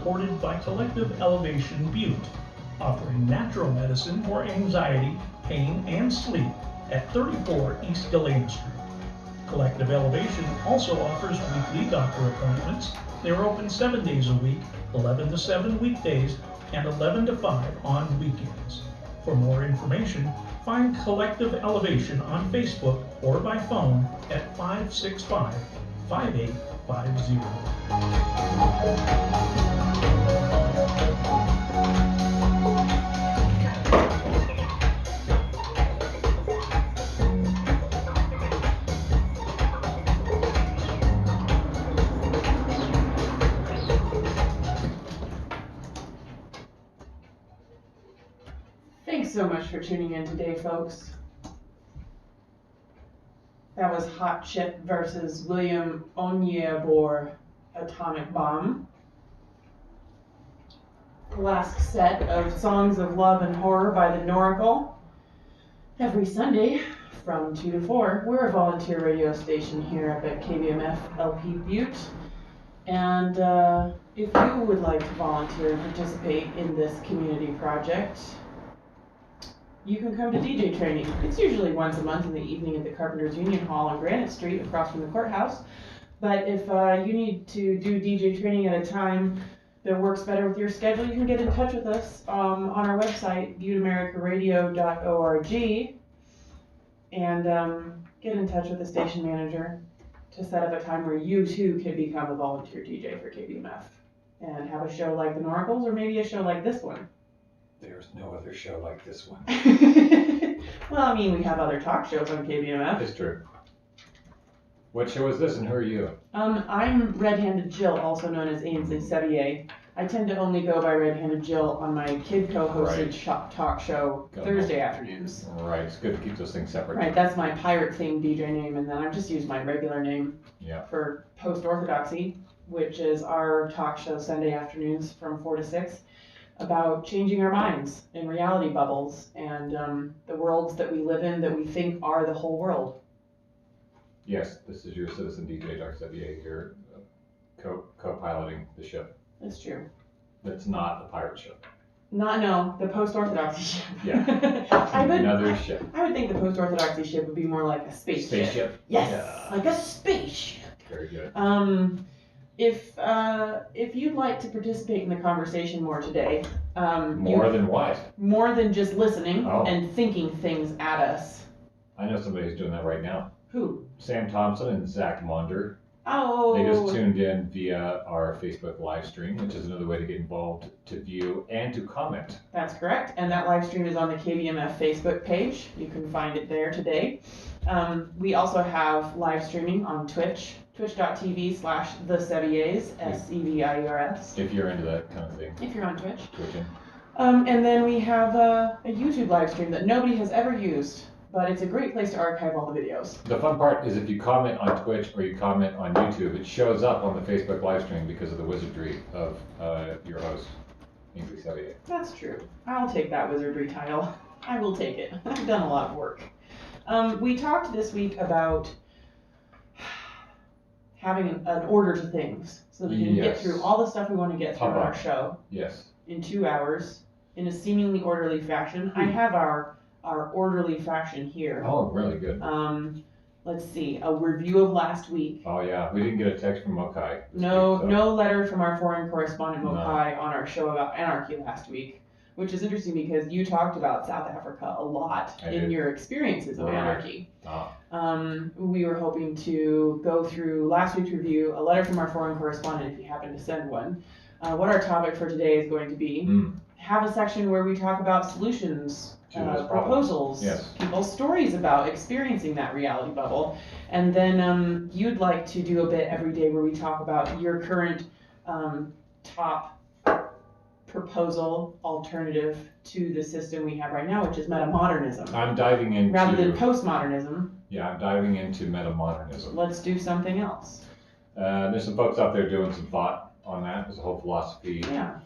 supported by Collective Elevation Butte, offering natural medicine for anxiety, pain, and sleep at 34 East Galena Street. Collective Elevation also offers weekly doctor appointments. They're open 7 days a week, 11 to 7 weekdays, and 11 to 5 on weekends. For more information, find Collective Elevation on Facebook or by phone at 565-5850. Thanks so much for tuning in today, folks. That was Hot Chip versus William Onyeabor Atomic Bomb. The last set of Songs of Love and Horror by the Noracle. Every Sunday from 2 to 4. We're a volunteer radio station here up at KBMF LP Butte. And if you would like to volunteer and participate in this community project, you can come to DJ training. It's usually once a month in the evening at the Carpenters Union Hall on Granite Street across from the courthouse. But if you need to do DJ training at a time that works better with your schedule, you can get in touch with us on our website, butteamericaradio.org, and get in touch with the station manager to set up a time where you too can become a volunteer DJ for KBMF and have a show like the Noracles or maybe a show like this one. There's no other show like this one. Well, I mean, we have other talk shows on KBMF. It's true. What show is this and who are you? I'm Red-Handed Jill, also known as Ainsley Sevier. I tend to only go by Red-Handed Jill on my kid co-hosted talk show Thursday afternoons. Right, it's good to keep those things separate. Right, that's my pirate-themed DJ name, and then I just use my regular name for Post-Orthodoxy, which is our talk show Sunday afternoons from 4 to 6. About changing our minds in reality bubbles and the worlds that we live in that we think are the whole world. Yes, this is your citizen DJ, Dr. Sevier, here, co-piloting the ship. That's true. That's not a pirate ship. No, the Post-Orthodoxy ship. Yeah, another ship. I would think the Post-Orthodoxy ship would be more like a spaceship. Spaceship? Yes, Yeah. like a spaceship. Very good. If you'd like to participate in the conversation more today, more than what? More than just listening and thinking things at us. I know somebody who's doing that right now. Who? Sam Thompson and Zach Monder. Oh. They just tuned in via our Facebook live stream, which is another way to get involved, to view, and to comment. That's correct. And that live stream is on the KBMF Facebook page. You can find it there today. We also have live streaming on Twitch, twitch.tv/theseviers, SEVIERS. If you're into that kind of thing. If you're on Twitch. Twitching. And then we have a YouTube live stream that nobody has ever used, but it's a great place to archive all the videos. The fun part is if you comment on Twitch or you comment on YouTube, it shows up on the Facebook live stream because of the wizardry of your host, Ainsley Sevier. That's true. I'll take that wizardry title. I will take it. I've done a lot of work. We talked this week about having an order to things so that we can get through all the stuff we want to get through on our show in 2 hours in a seemingly orderly fashion. I have our orderly fashion here. Oh, really good. Let's see, a review of last week. Oh yeah, we didn't get a text from Mokai. No letter from our foreign correspondent Mokai on our show about anarchy last week, which is interesting because you talked about South Africa a lot in your experiences of anarchy. We were hoping to go through last week's review, a letter from our foreign correspondent if you happen to send one. What our topic for today is going to be, have a section where we talk about solutions, proposals, people's stories about experiencing that reality bubble. And then you'd like to do a bit every day where we talk about your current top proposal alternative to the system we have right now, which is metamodernism. I'm diving into... Rather than postmodernism. Yeah, I'm diving into metamodernism. Let's do something else. There's some folks out there doing some thought on that. There's a whole philosophy. Yeah.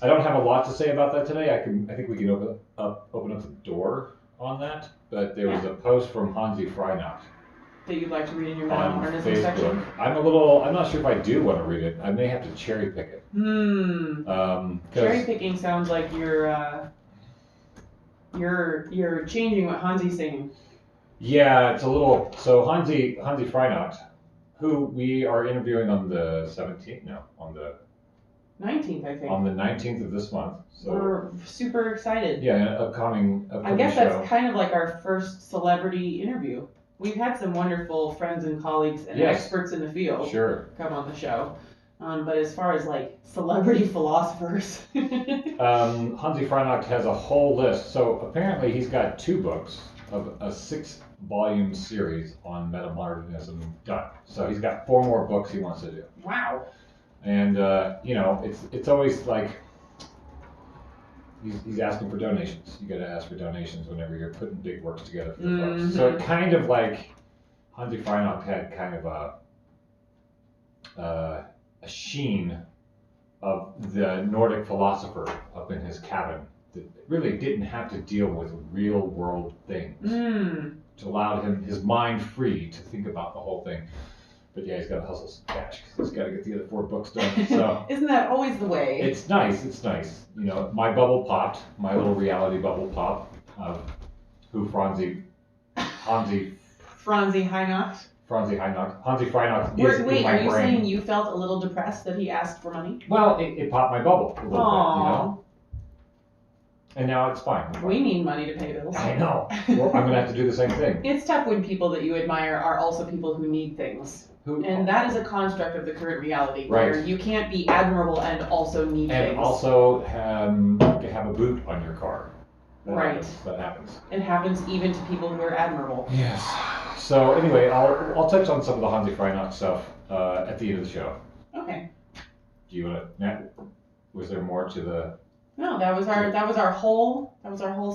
I don't have a lot to say about that today. I think we can open up the door on that. But there was a post from Hansi Freinacht. that you'd like to read in your on meta-modernism Facebook. section? I'm not sure if I do want to read it. I may have to cherry pick it. Cherry picking sounds like you're changing what Hansi's saying. Yeah, it's a little. So Hansi Freinacht, who we are interviewing on the 17th, no, on the 19th, I think. on the 19th of this month. So we're super excited. yeah, an upcoming I guess show. that's kind of like our first celebrity interview. We've had some wonderful friends and colleagues and experts in the field come on the show. But as far as like celebrity philosophers. Hansi Freinacht has a whole list. So apparently he's got 2 books of a 6-volume series on metamodernism done. So he's got 4 more books he wants to do. Wow. And it's always like he's asking for donations. You got to ask for donations whenever you're putting big works together for the books. So it kind of like Hansi Freinacht had kind of a sheen of the Nordic philosopher up in his cabin that really didn't have to deal with real world things. Which allowed his mind free to think about the whole thing. But yeah, he's got to hustle some cash because he's got to get the other 4 books done. So isn't that always the way? It's nice. You know, my bubble popped, my little reality bubble pop of who Franzi Freinacht is in Wait, my are you brain. saying you felt a little depressed that he asked for money? Well, it popped my bubble a little bit, you know. And now it's fine. We need money to pay bills. I know. Well, I'm gonna have to do the same thing. It's tough when people that you admire are also people who need things. And that is a construct of the current reality, where you can't be admirable and also need things. And also have a boot on your car. That happens. It happens even to people who are admirable. Yes. So anyway, I'll touch on some of the Hansi Freinacht stuff at the end of the show. Okay. Do you want to, Matt? Was there more to the? No, that was our whole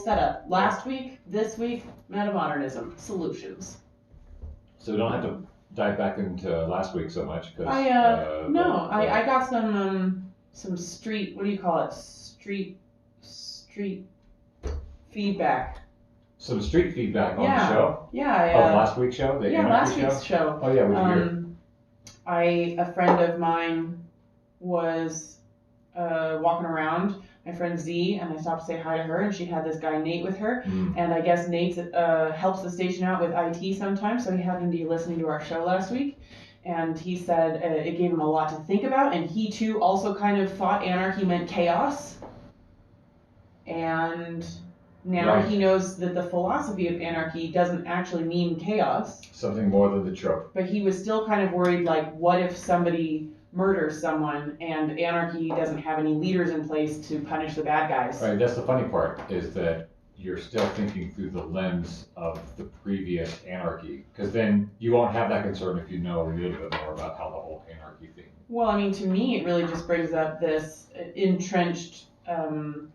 setup. Last week, this week, metamodernism solutions. So we don't have to dive back into last week so much because I got some street, what do you call it? Street feedback. Some street feedback on the show? Yeah. Of last week's show? Last week's show. Oh yeah, we can hear. A friend of mine was walking around, my friend Z, and I stopped to say hi to her, and she had this guy Nate with her, and I guess Nate helps the station out with IT sometimes, so he happened to be listening to our show last week, and he said it gave him a lot to think about, and he too also kind of thought anarchy meant chaos, and now he knows that the philosophy of anarchy doesn't actually mean chaos. Something more than the trope. But he was still kind of worried, like, what if somebody murders someone and anarchy doesn't have any leaders in place to punish the bad guys? Right, that's the funny part, is that you're still thinking through the lens of the previous anarchy, because then you won't have that concern if you know a little bit more about how the whole anarchy thing. Well, I mean, to me, it really just brings up this entrenched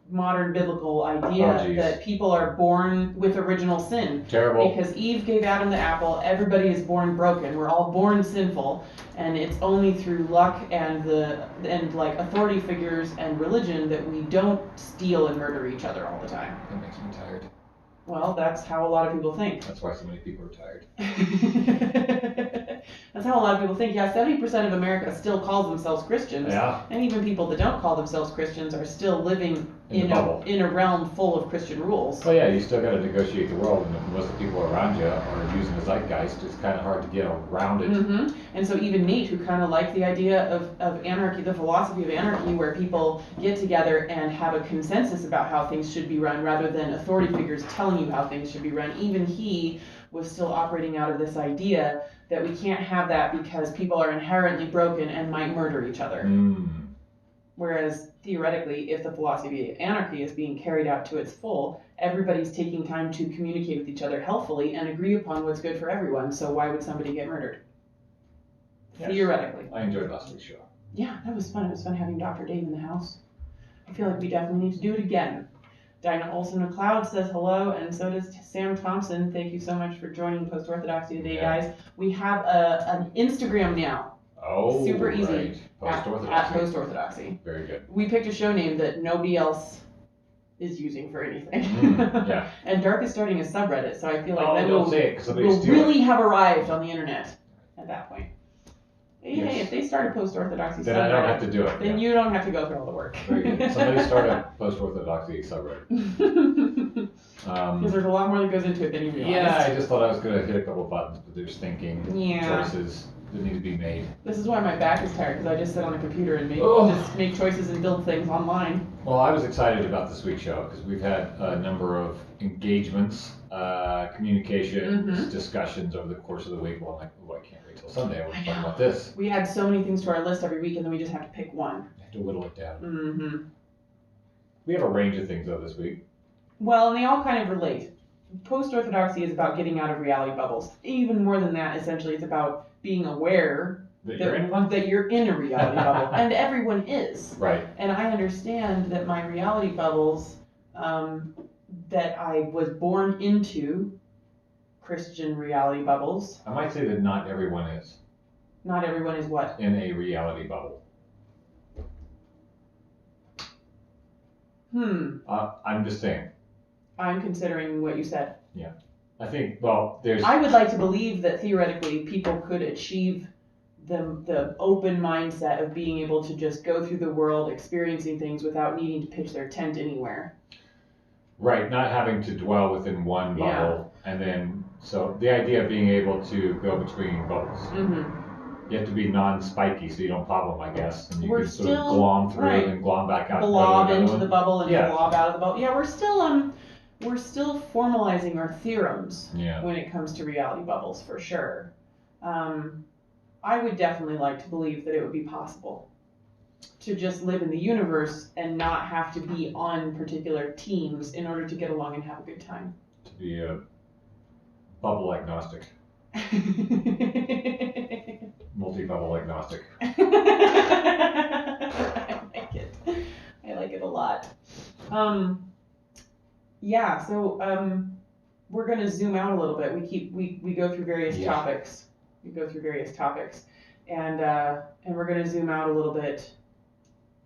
modern biblical idea that people are born with original sin. Terrible. Because Eve gave Adam the apple, everybody is born broken. We're all born sinful, and it's only through luck and like authority figures and religion that we don't steal and murder each other all the time. That makes me tired. Well, that's how a lot of people think. That's why so many people are tired. That's how a lot of people think. Yeah, 70% of America still calls themselves Christians. Yeah. And even people that don't call themselves Christians are still living in a realm full of Christian rules. Well, yeah, you still got to negotiate the world, and if most of the people around you are using the zeitgeist, it's kind of hard to get around it. Mm-hmm. And so even Nate, who kind of liked the idea of anarchy, the philosophy of anarchy, where people get together and have a consensus about how things should be run rather than authority figures telling you how things should be run, even he was still operating out of this idea that we can't have that because people are inherently broken and might murder each other. Whereas theoretically, if the philosophy of anarchy is being carried out to its full, everybody's taking time to communicate with each other healthfully and agree upon what's good for everyone, so why would somebody get murdered? Yes. Theoretically. I enjoyed last week's show. Yeah, that was fun. It was fun having Dr. Dave in the house. I feel like we definitely need to do it again. Dinah Olson McLeod says hello, and so does Sam Thompson. Thank you so much for joining Post-Orthodoxy today, guys. We have an Instagram now. Oh, super easy. Post-Orthodoxy. At Post-Orthodoxy. Very good. We picked a show name that nobody else is using for anything. Yeah. And Dark is starting a subreddit, so I feel like Oh, then don't say it, 'cause somebody we'll steal really it. have arrived on the internet at that point. Hey, Yes. hey, if they start a Post-Orthodoxy Then subreddit, I don't have to do it. then you don't have to go through all the work. Very good. Somebody start a Post-Orthodoxy subreddit. Because there's a lot more that goes into it than you realize. Yeah, I just thought I was going to hit a couple buttons, but there's thinking, Yeah. choices that need to be made. This is why my back is tired, because I just sit on a computer and Oh. just make choices and build things online. Well, I was excited about this week's show because we've had a number of engagements, communications, Mhm. discussions over the course of the week. Well, I'm like, oh, I can't wait till Sunday. I want I to talk know. about this. We add so many things to our list every week, and then we just have to pick one. I have to whittle it down. Mm-hmm. We have a range of things though this week. Well, and they all kind of relate. Post-Orthodoxy is about getting out of reality bubbles. Even more than that, essentially, it's about being aware That you're in one? that you're in a reality bubble. And everyone is. Right. And I understand that my reality bubbles, that I was born into, Christian reality bubbles. I might say that not everyone is Not everyone is what? in a reality bubble. I'm just saying. I'm considering what you said. I think, well, there's. I would like to believe that theoretically people could achieve the open mindset of being able to just go through the world experiencing things without needing to pitch their tent anywhere. Right, not having to dwell within one bubble, and then, so the idea of being able to go between bubbles. Mm-hmm. You have to be non-spiky so you don't pop them, I guess, and you We're can sort of still- glom through right. and glom back out. Blob and go to into another the one. bubble and Yeah. blob out of the bubble. Yeah, we're still formalizing our theorems Yeah. when it comes to reality bubbles, for sure. I would definitely like to believe that it would be possible to just live in the universe and not have to be on particular teams in order to get along and have a good time. To be a bubble agnostic, multi-bubble agnostic. I like it. I like it a lot. Yeah, so we're gonna zoom out a little bit. We go through various Yeah. topics. We go through various topics, and we're gonna zoom out a little bit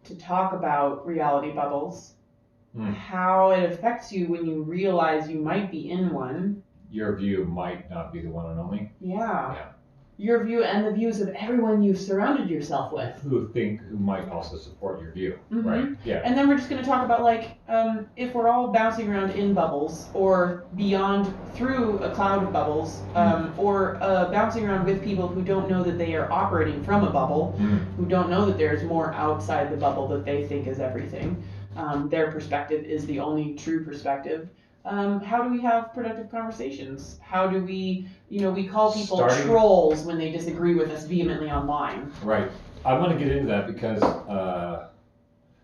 to talk about reality bubbles, how it affects you when you realize you might be in one. Your view might not be the one and only. Yeah. Your view and the views of everyone you've surrounded yourself with. Who might also support your view, Mhm. right? Yeah. And then we're just going to talk about if we're all bouncing around in bubbles or beyond through a cloud of bubbles, or bouncing around with people who don't know that they are operating from a bubble, who don't know that there's more outside the bubble that they think is everything. Their perspective is the only true perspective. How do we have productive conversations? How do we call people trolls when they disagree with us vehemently online? Right. I want to get into that because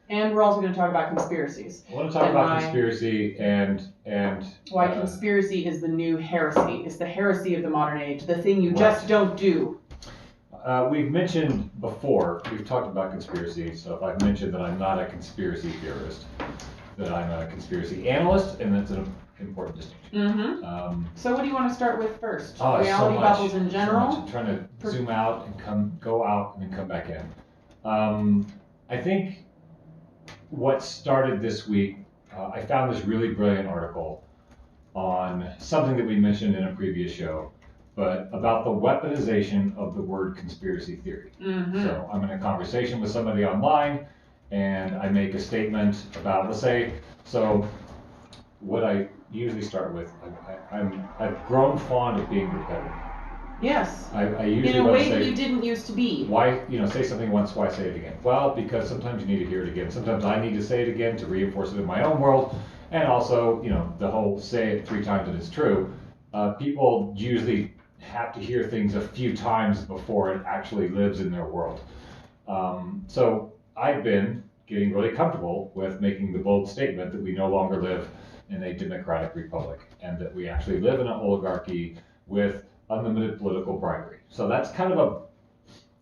and we're also going to talk about conspiracies. I want to talk about conspiracy and why conspiracy is the new heresy. It's the heresy of the modern age, the thing you just don't do. We've mentioned before, we've talked about conspiracy stuff. I've mentioned that I'm not a conspiracy theorist, that I'm a conspiracy analyst, and that's an important distinction. Mm-hmm. So what do you want to start with first? Oh, Reality so much, bubbles in so general? much. I'm trying to zoom out and go out and then come back in. I think what started this week, I found this really brilliant article on something that we mentioned in a previous show, but about the weaponization of the word conspiracy theory. Mm-hmm. So I'm in a conversation with somebody online, and I make a statement about, let's say, so what I usually start with, I've grown fond of being repetitive. Yes. I usually in a want way to say, that you didn't used to be. why, say something once, why say it again? Well, because sometimes you need to hear it again. Sometimes I need to say it again to reinforce it in my own world. And also, the whole say it 3 times and it's true. People usually have to hear things a few times before it actually lives in their world. So I've been getting really comfortable with making the bold statement that we no longer live in a democratic republic and that we actually live in an oligarchy with unlimited political bribery. So that's kind of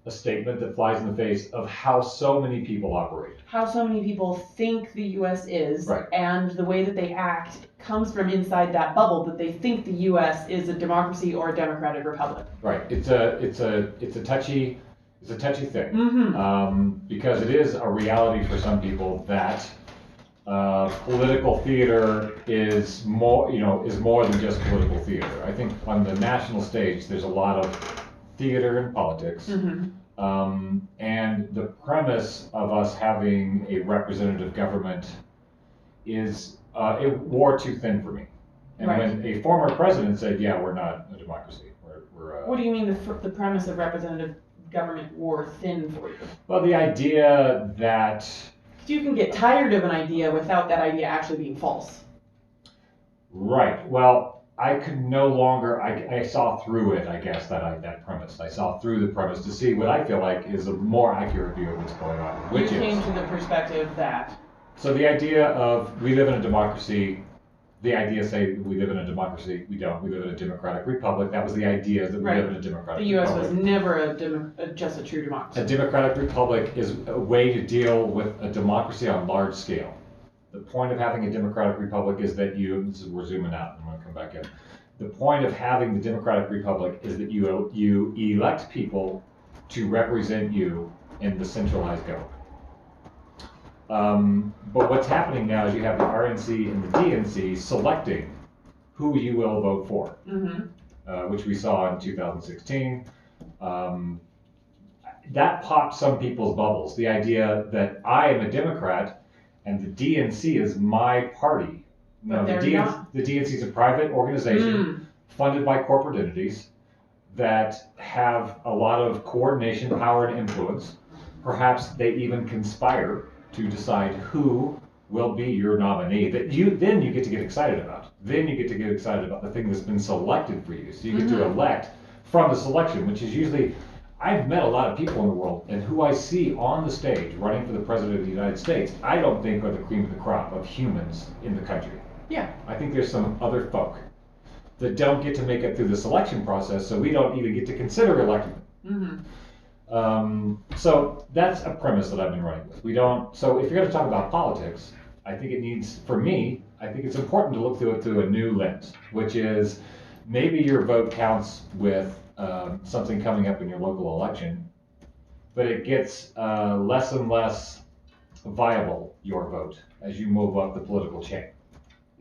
a statement that flies in the face of how so many people operate. How so many people think the U.S. is, right. And the way that they act comes from inside that bubble that they think the U.S. is a democracy or a democratic republic. Right. It's a touchy thing. Mm-hmm. Because it is a reality for some people that political theater is more, is more than just political theater. I think on the national stage, there's a lot of theater and politics. Mm-hmm. And the premise of us having a representative government is, it wore too thin for me. And Right. when a former president said, yeah, we're not a democracy, we're What do you mean the premise of representative government wore thin for you? well, the idea that You can get tired of an idea without that idea actually being false. right. Well, I could no longer. I saw through it. I guess that premise. I saw through the premise to see what I feel like is a more accurate view of what's going on. Which you came is to the perspective that. so the idea of we live in a democracy. The idea say we live in a democracy. We don't. We live in a democratic republic. That was the idea that we live in a democratic The U.S. republic. was never just a true democracy. A democratic republic is a way to deal with a democracy on large scale. The point of having a democratic republic is that we're zooming out, I'm going to come back in. The point of having the democratic republic is that you elect people to represent you in the centralized government. But what's happening now is you have the RNC and the DNC selecting who you will vote for, which we saw in 2016. That popped some people's bubbles. The idea that I am a Democrat and the DNC is my party. No, the DNC is a private organization funded by corporate entities that have a lot of coordination, power, and influence. Perhaps they even conspire to decide who will be your nominee that you get to get excited about. Then you get to get excited about the thing that's been selected for you. So you get to elect from the selection, which is usually, I've met a lot of people in the world, and who I see on the stage running for the president of the United States, I don't think are the cream of the crop of humans in the country. Yeah. I think there's some other folk that don't get to make it through the selection process, so we don't even get to consider electing them. So that's a premise that I've been running with. So if you're going to talk about politics, I think it needs, for me, I think it's important to look through it through a new lens, which is maybe your vote counts with something coming up in your local election, but it gets less and less viable, your vote, as you move up the political chain.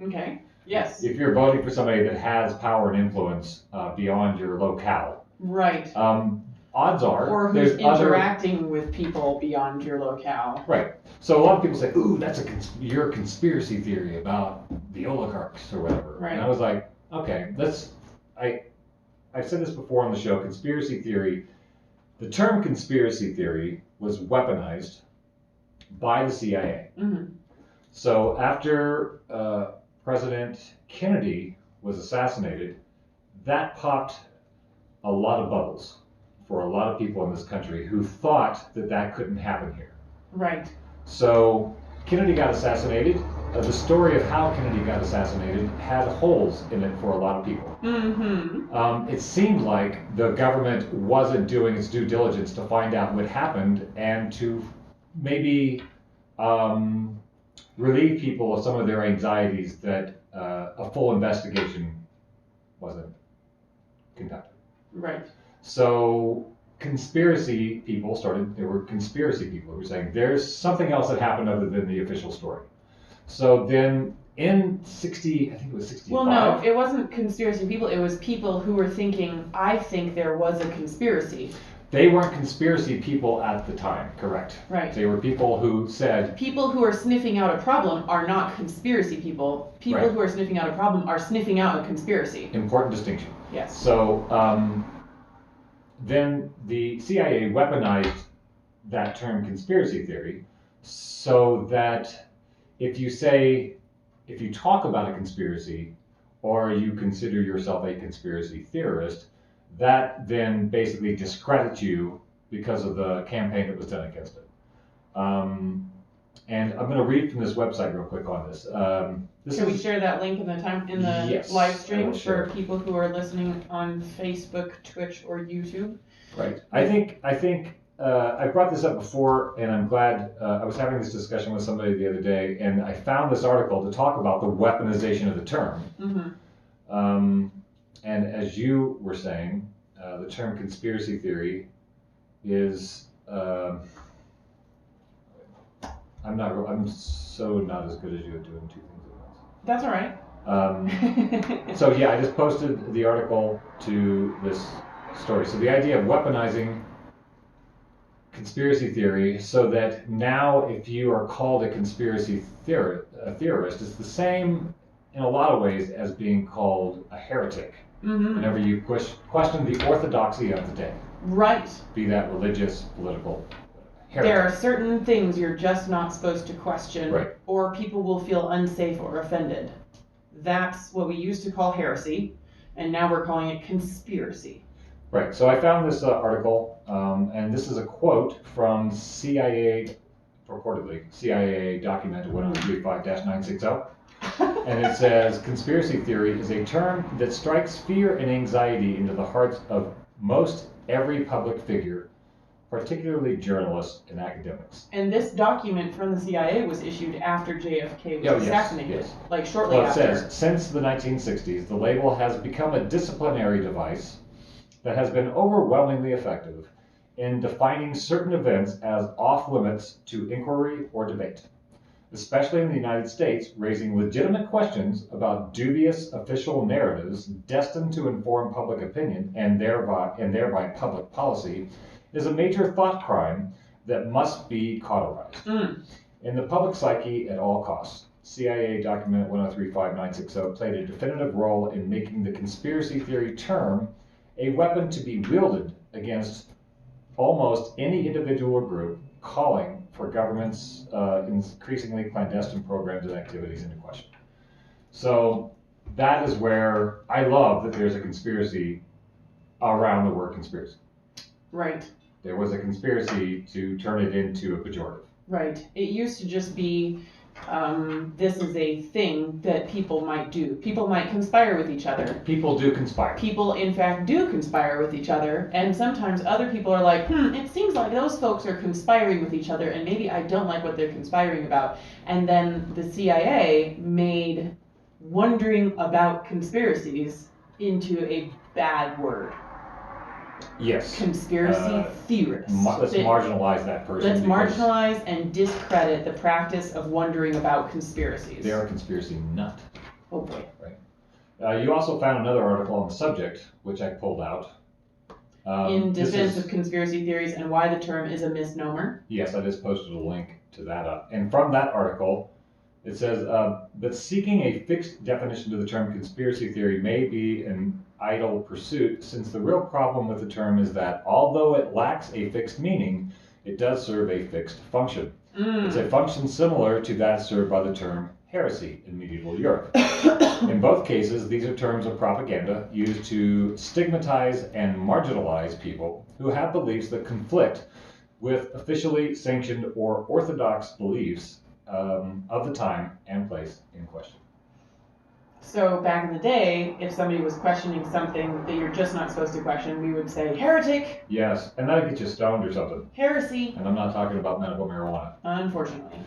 Okay. Yes. If you're voting for somebody that has power and influence beyond your locale. Right. Odds are, or who's interacting with people beyond your locale. Right. So a lot of people say, "Ooh, that's your conspiracy theory about the oligarchs or whatever." Right. And I was like, "Okay, I've said this before on the show. Conspiracy theory. The term conspiracy theory was weaponized by the CIA. So after President Kennedy was assassinated, that popped a lot of bubbles for a lot of people in this country who thought that couldn't happen here. Right. So Kennedy got assassinated. The story of how Kennedy got assassinated had holes in it for a lot of people. It seemed like the government wasn't doing its due diligence to find out what happened and to maybe relieve people of some of their anxieties that a full investigation wasn't conducted. Right. So conspiracy people there were conspiracy people who were saying there's something else that happened other than the official story. So then in I think it was 65. Well, no, it wasn't conspiracy people. It was people who were thinking, I think there was a conspiracy. They weren't conspiracy people at the time, correct? Right. They were people who said... People who are sniffing out a problem are not conspiracy people. People right. who are sniffing out a problem are sniffing out a conspiracy. Important distinction. Yes. So then the CIA weaponized that term conspiracy theory so that if you talk about a conspiracy or you consider yourself a conspiracy theorist, that then basically discredits you because of the campaign that was done against it. And I'm going to read from this website real quick on this. Can we share that link in the yes, live stream for people who are listening on Facebook, Twitch, or YouTube? Right. I think I brought this up before, and I'm glad I was having this discussion with somebody the other day, and I found this article to talk about the weaponization of the term. And as you were saying, the term conspiracy theory is, I I'm so not as good as you at doing two things at once. That's all right. So yeah, I just posted the article to this story. So the idea of weaponizing conspiracy theory, so that now if you are called a conspiracy theorist, it's the same in a lot of ways as being called a heretic. Whenever you question the orthodoxy of the day. Right. Be that religious, political, heretic. There are certain things you're just not supposed to question, right. or people will feel unsafe or offended. That's what we used to call heresy, and now we're calling it conspiracy. Right. So I found this article, and this is a quote from CIA, purportedly, CIA document 1035-960. And it says, conspiracy theory is a term that strikes fear and anxiety into the hearts of most every public figure, particularly journalists and academics. And this document from the CIA was issued after JFK was assassinated, yes. Like shortly after. It says, since the 1960s, the label has become a disciplinary device that has been overwhelmingly effective in defining certain events as off-limits to inquiry or debate, especially in the United States, raising legitimate questions about dubious official narratives destined to inform public opinion and thereby public policy, is a major thought crime that must be cauterized. In the public psyche at all costs. CIA document 1035-960 played a definitive role in making the conspiracy theory term a weapon to be wielded against almost any individual or group calling for government's increasingly clandestine programs and activities into question. So that is where I love that there's a conspiracy around the word conspiracy. Right. There was a conspiracy to turn it into a pejorative. Right. It used to just be, this is a thing that people might do. People might conspire with each other. People do conspire. People, in fact, do conspire with each other. And sometimes other people are like, it seems like those folks are conspiring with each other, and maybe I don't like what they're conspiring about. And then the CIA made wondering about conspiracies into a bad word. Yes. Conspiracy theorists. Let's marginalize that person. Let's marginalize and discredit the practice of wondering about conspiracies. They're a conspiracy nut. Oh boy. Right. You also found another article on the subject, which I pulled out. In defense of conspiracy theories and why the term is a misnomer. Yes, I just posted a link to that up. And from that article, it says that seeking a fixed definition to the term conspiracy theory may be an idle pursuit, since the real problem with the term is that although it lacks a fixed meaning, it does serve a fixed function. It's a function similar to that served by the term heresy in medieval Europe. In both cases, these are terms of propaganda used to stigmatize and marginalize people who have beliefs that conflict with officially sanctioned or orthodox beliefs of the time and place in question. So back in the day, if somebody was questioning something that you're just not supposed to question, we would say, heretic! Yes, and that'd get you stoned or something. Heresy! And I'm not talking about medical marijuana. Unfortunately.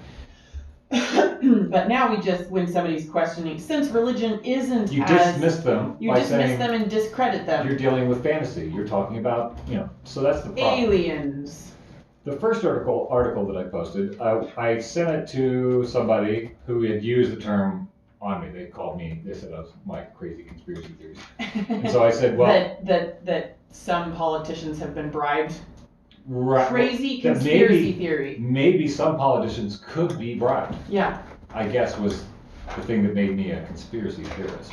But now we just, when somebody's questioning, since religion isn't you as... dismiss them You by dismiss saying them and discredit them. you're dealing with fantasy. You're talking about, so that's the problem. Aliens. The first article that I posted, I sent it to somebody who had used the term on me. They called me, they said I was my crazy conspiracy theories. And so I said, well... that some politicians have been bribed. Right. Crazy conspiracy theory. Maybe some politicians could be bribed. Yeah. I guess was the thing that made me a conspiracy theorist.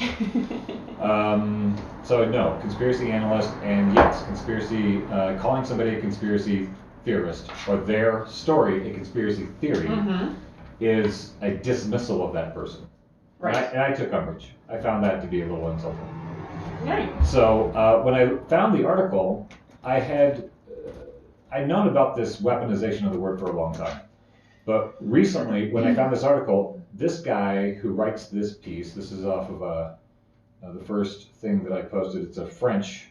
So no, conspiracy analyst, and yes, conspiracy, calling somebody a conspiracy theorist, or their story a conspiracy theory, is a dismissal of that person. Right. And I took umbrage. I found that to be a little insulting. Right. So when I found the article, I'd known about this weaponization of the word for a long time. But recently, when I found this article, this guy who writes this piece, this is off of the first thing that I posted, it's a French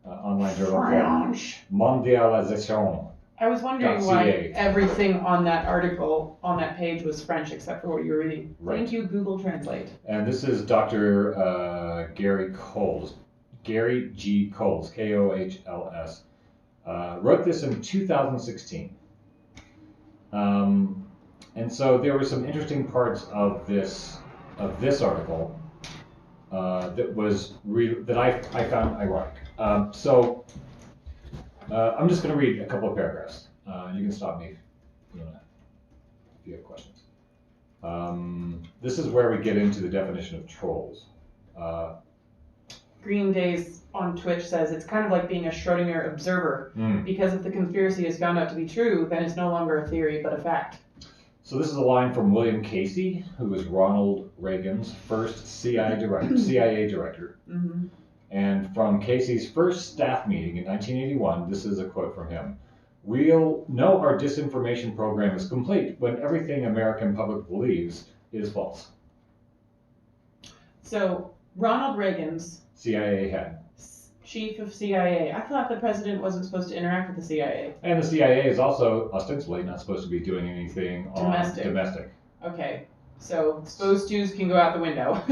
online journal called Mondialisation. I was wondering why everything on that article, on that page, was French except for what you were reading. Right. Thank you, Google Translate. And this is Dr. Gary Coles, Gary G. Coles, Kohls, wrote this in 2016. And so there were some interesting parts of this article that I found ironic. So I'm just going to read a couple of paragraphs. You can stop me if you have questions. This is where we get into the definition of trolls. Green Days on Twitch says it's kind of like being a Schrodinger observer, because if the conspiracy is found out to be true, then it's no longer a theory but a fact. So this is a line from William Casey, who was Ronald Reagan's first CIA director. Mm-hmm. And from Casey's first staff meeting in 1981, this is a quote from him. "We'll know our disinformation program is complete when everything American public believes is false." So Ronald Reagan's CIA head. chief of CIA. I thought the president wasn't supposed to interact with the CIA. And the CIA is also ostensibly not supposed to be doing anything domestic. Okay, so supposed to's can go out the window.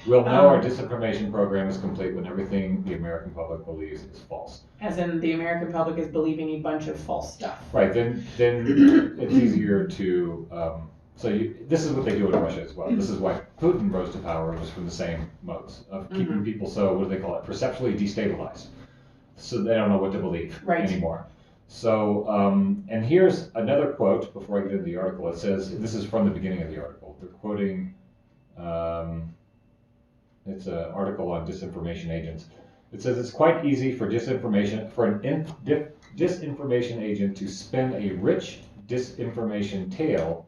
We'll know our disinformation program is complete when everything the American public believes is false. As in, the American public is believing a bunch of false stuff. Right, then it's easier to... this is what they do in Russia as well. This is why Putin rose to power, was from the same modes of keeping people what do they call it, perceptually destabilized. So they don't know what to believe anymore. So, and here's another quote before I get into the article. It says, this is from the beginning of the article. They're quoting, it's an article on disinformation agents. It says it's quite easy for an disinformation agent to spin a rich disinformation tale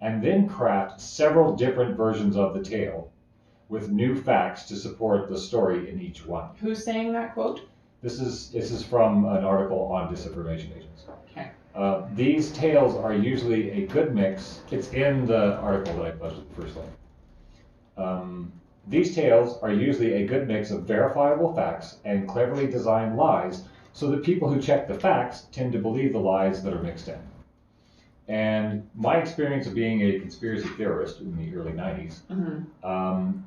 and then craft several different versions of the tale with new facts to support the story in each one. Who's saying that quote? This is from an article on disinformation agents. Okay. These tales are usually a good mix. It's in the article that I posted first link. These tales are usually a good mix of verifiable facts and cleverly designed lies, so that people who check the facts tend to believe the lies that are mixed in. And my experience of being a conspiracy theorist in the early 90s,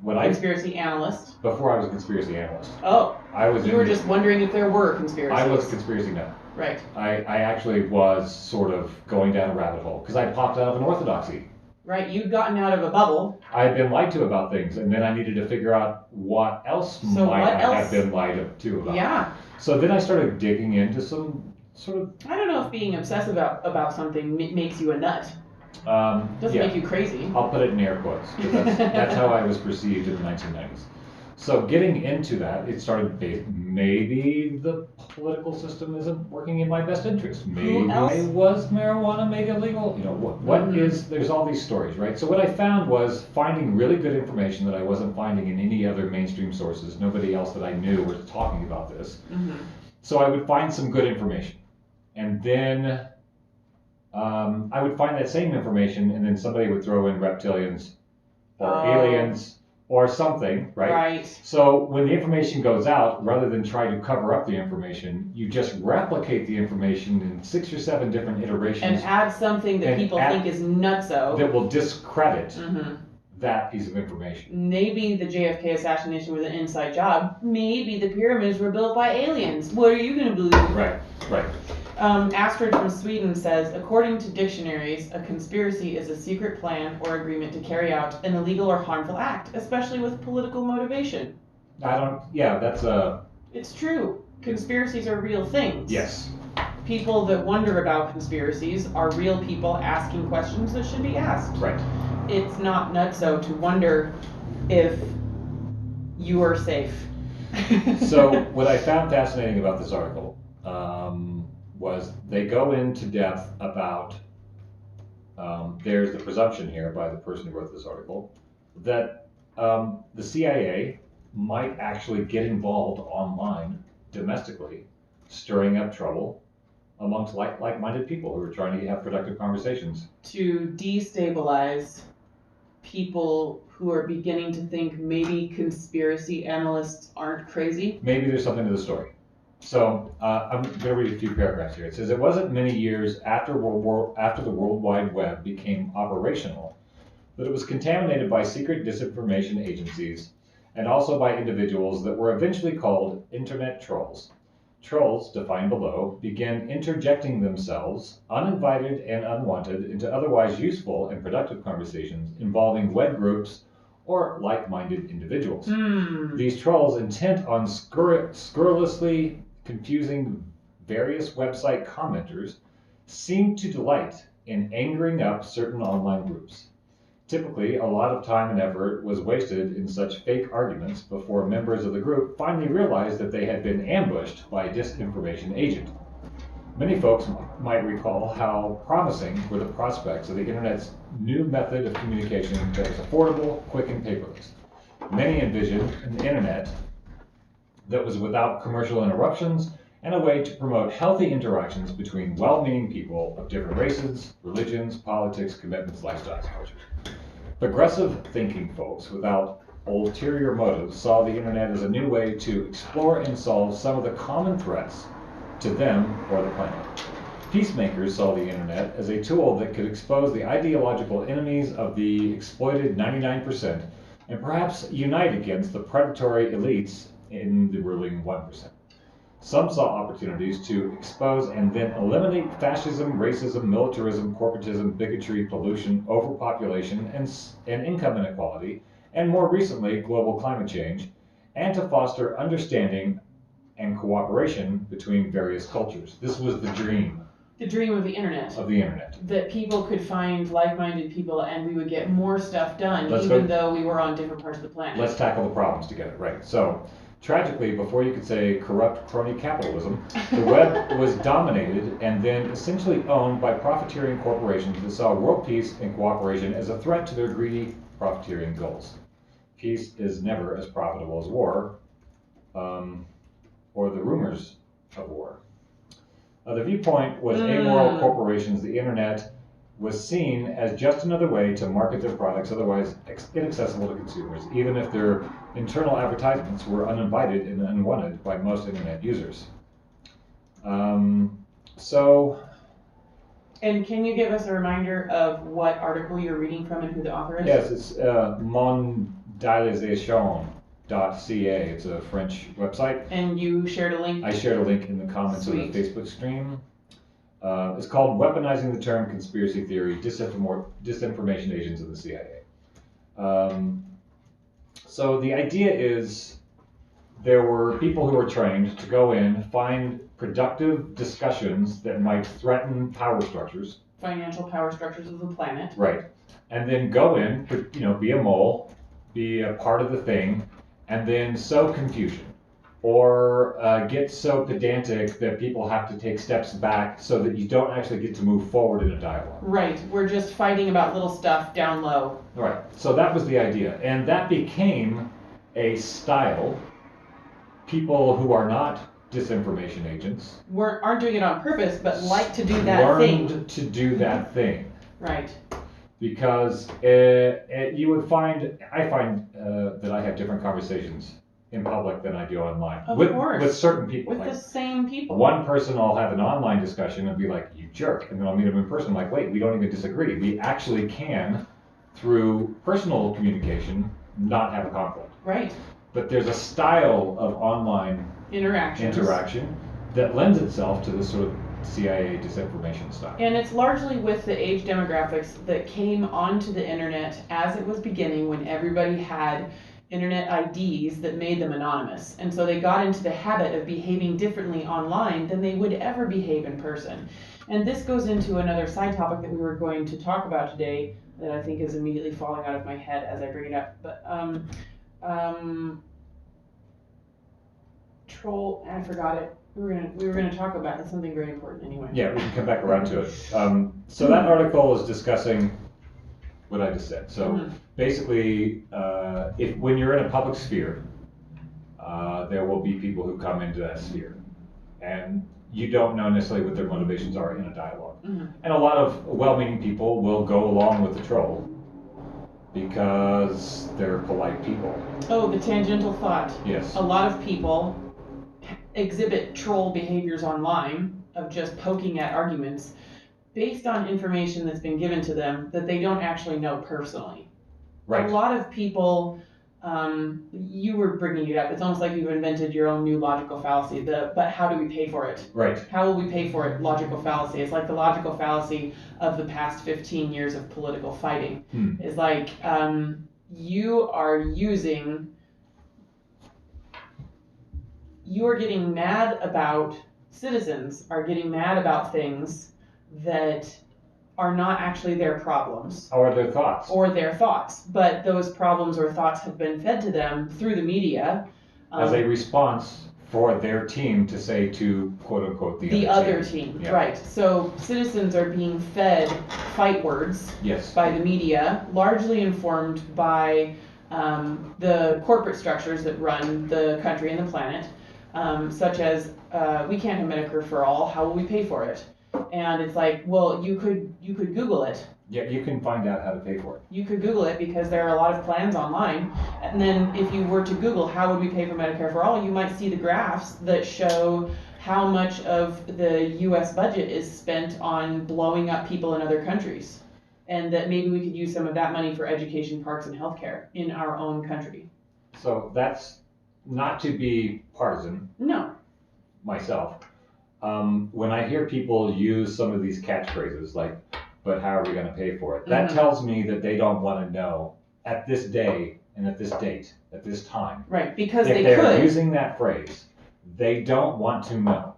conspiracy analyst. Before I was a conspiracy analyst. Oh, you were just wondering if there were conspiracies. I was a conspiracy nut. Right. I actually was sort of going down a rabbit hole because I popped out of an orthodoxy. Right, you'd gotten out of a bubble. I had been lied to about things, and then I needed to figure out what else I have been lied to about. Yeah. So then I started digging into some sort of... I don't know if being obsessive about something makes you a nut. Doesn't make you crazy. I'll put it in air quotes, because that's how I was perceived in the 1990s. So getting into that, it started maybe the political system isn't working in my best interest. Maybe was marijuana made illegal? You know, what is, there's all these stories, right? So what I found was finding really good information that I wasn't finding in any other mainstream sources. Nobody else that I knew was talking about this. So I would find some good information. And then I would find that same information, and then somebody would throw in reptilians or aliens or something, right? Right. So when the information goes out, rather than try to cover up the information, you just replicate the information in 6 or 7 different iterations. And add something that people think is nutso. That will discredit that piece of information. Maybe the JFK assassination was an inside job. Maybe the pyramids were built by aliens. What are you going to believe? Right. Astrid from Sweden says, according to dictionaries, a conspiracy is a secret plan or agreement to carry out an illegal or harmful act, especially with political motivation. It's true. Conspiracies are real things. Yes. People that wonder about conspiracies are real people asking questions that should be asked. Right. It's not nutso to wonder if you are safe. So what I found fascinating about this article was they go into depth about, there's the presumption here by the person who wrote this article, that the CIA might actually get involved online domestically, stirring up trouble amongst like-minded people who are trying to have productive conversations. To destabilize people who are beginning to think maybe conspiracy analysts aren't crazy. Maybe there's something to the story. So I'm going to read a few paragraphs here. It says, it wasn't many years after the World Wide Web became operational that it was contaminated by secret disinformation agencies and also by individuals that were eventually called internet trolls. Trolls, defined below, begin interjecting themselves, uninvited and unwanted, into otherwise useful and productive conversations involving web groups or like-minded individuals. These trolls, intent on scurrilously confusing various website commenters, seem to delight in angering up certain online groups. Typically, a lot of time and effort was wasted in such fake arguments before members of the group finally realized that they had been ambushed by a disinformation agent. Many folks might recall how promising were the prospects of the internet's new method of communication that was affordable, quick, and paperless. Many envisioned an internet that was without commercial interruptions and a way to promote healthy interactions between well-meaning people of different races, religions, politics, commitments, lifestyles, cultures. Progressive thinking folks without ulterior motives saw the internet as a new way to explore and solve some of the common threats to them or the planet. Peacemakers saw the internet as a tool that could expose the ideological enemies of the exploited 99% and perhaps unite against the predatory elites in the ruling 1%. Some saw opportunities to expose and then eliminate fascism, racism, militarism, corporatism, bigotry, pollution, overpopulation, and income inequality, and more recently, global climate change, and to foster understanding and cooperation between various cultures. This was the dream. The dream of the internet. Of the internet. That people could find like-minded people and we would get more stuff done, though we were on different parts of the planet. Let's tackle the problems together, right? So, tragically, before you could say corrupt crony capitalism, the web was dominated and then essentially owned by profiteering corporations that saw world peace and cooperation as a threat to their greedy profiteering goals. Peace is never as profitable as war, or the rumors of war. The viewpoint was amoral corporations. The internet was seen as just another way to market their products, otherwise inaccessible to consumers, even if their internal advertisements were uninvited and unwanted by most internet users. And can you give us a reminder of what article you're reading from and who the author is? Yes, it's mondialisation.ca. It's a French website. And you shared a link? I shared a link in the comments of the Facebook stream. It's called Weaponizing the Term Conspiracy Theory, Disinformation Agents of the CIA. So the idea is there were people who were trained to go in, find productive discussions that might threaten power structures. Financial power structures of the planet. Right. And then go in, be a mole, be a part of the thing, and then sow confusion. Or get so pedantic that people have to take steps back so that you don't actually get to move forward in a dialogue. Right. We're just fighting about little stuff down low. Right. So that was the idea. And that became a style. People who are not disinformation agents aren't doing it on purpose, but like to do that thing. Learned to do that thing. Right. Because you would find, I find that I have different conversations in public than I do online. Of course. With certain people. With the same people. One person I'll have an online discussion and be like, you jerk. And then I'll meet them in person like, wait, we don't even disagree. We actually can, through personal communication, not have a conflict. Right. But there's a style of online interaction that lends itself to this sort of CIA disinformation style. And it's largely with the age demographics that came onto the internet as it was beginning, when everybody had internet IDs that made them anonymous. And so they got into the habit of behaving differently online than they would ever behave in person. And this goes into another side topic that we were going to talk about today that I think is immediately falling out of my head as I bring it up. But troll, I forgot it. We were gonna talk about something very important anyway. Yeah, we can come back around to it. So that article is discussing what I just said. So basically, when you're in a public sphere, there will be people who come into that sphere, and you don't know necessarily what their motivations are in a dialogue. And a lot of well-meaning people will go along with the troll because they're polite people. Oh, the tangential thought. Yes. A lot of people exhibit troll behaviors online of just poking at arguments based on information that's been given to them that they don't actually know personally. Right. A lot of people you were bringing it up. It's almost like you've invented your own new logical fallacy. But how do we pay for it? Right. How will we pay for it? Logical fallacy. It's like the logical fallacy of the past 15 years of political fighting. It's like you are getting mad about, citizens are getting mad about things that are not actually their problems. Or their thoughts. But those problems or thoughts have been fed to them through the media. As a response for their team to say to, quote unquote, the other team. Yeah. Right. So citizens are being fed fight words by the media, largely informed by the corporate structures that run the country and the planet, such as we can't have Medicare for all, how will we pay for it? And it's like, well, you could Google it. Yeah, you can find out how to pay for it. You could Google it because there are a lot of plans online. And then if you were to Google how would we pay for Medicare for all, you might see the graphs that show how much of the US budget is spent on blowing up people in other countries. And that maybe we could use some of that money for education, parks, and healthcare in our own country. So that's not to be partisan. No. Myself. When I hear people use some of these catchphrases like, but how are we going to pay for it? That tells me that they don't want to know at this day and at this date, at this time. Right, because if they they're could. using that phrase, they don't want to know.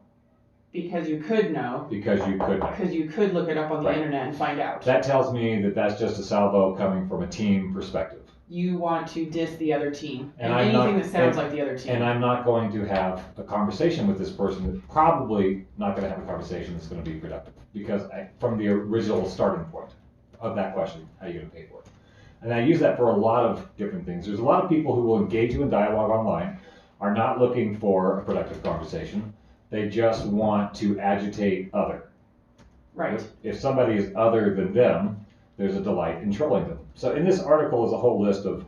Because you could know. Because you could know. Because you could look it up on the internet and find out. That tells me that that's just a salvo coming from a team perspective. You want to diss the other team. And anything that sounds like the other team. And I'm not going to have a conversation with this person. Probably not going to have a conversation that's going to be productive. Because from the original starting point of that question, how are you going to pay for it? And I use that for a lot of different things. There's a lot of people who will engage you in dialogue online, are not looking for a productive conversation. They just want to agitate other. Right. If somebody is other than them, there's a delight in trolling them. So in this article is a whole list of,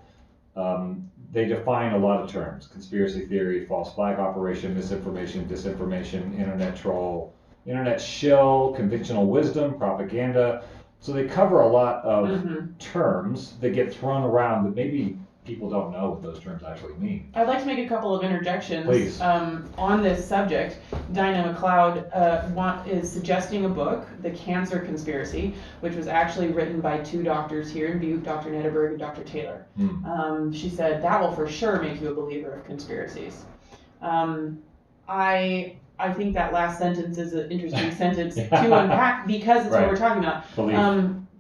they define a lot of terms: conspiracy theory, false flag operation, misinformation, disinformation, internet troll, internet shill, conventional wisdom, propaganda. So they cover a lot of terms that get thrown around that maybe people don't know what those terms actually mean. I'd like to make a couple of interjections. Please. On this subject. Dinah McLeod is suggesting a book, The Cancer Conspiracy, which was actually written by two doctors here in Butte, Dr. Nedeberg and Dr. Taylor. She said, that will for sure make you a believer of conspiracies. I think that last sentence is an interesting sentence to unpack because it's what we're talking about.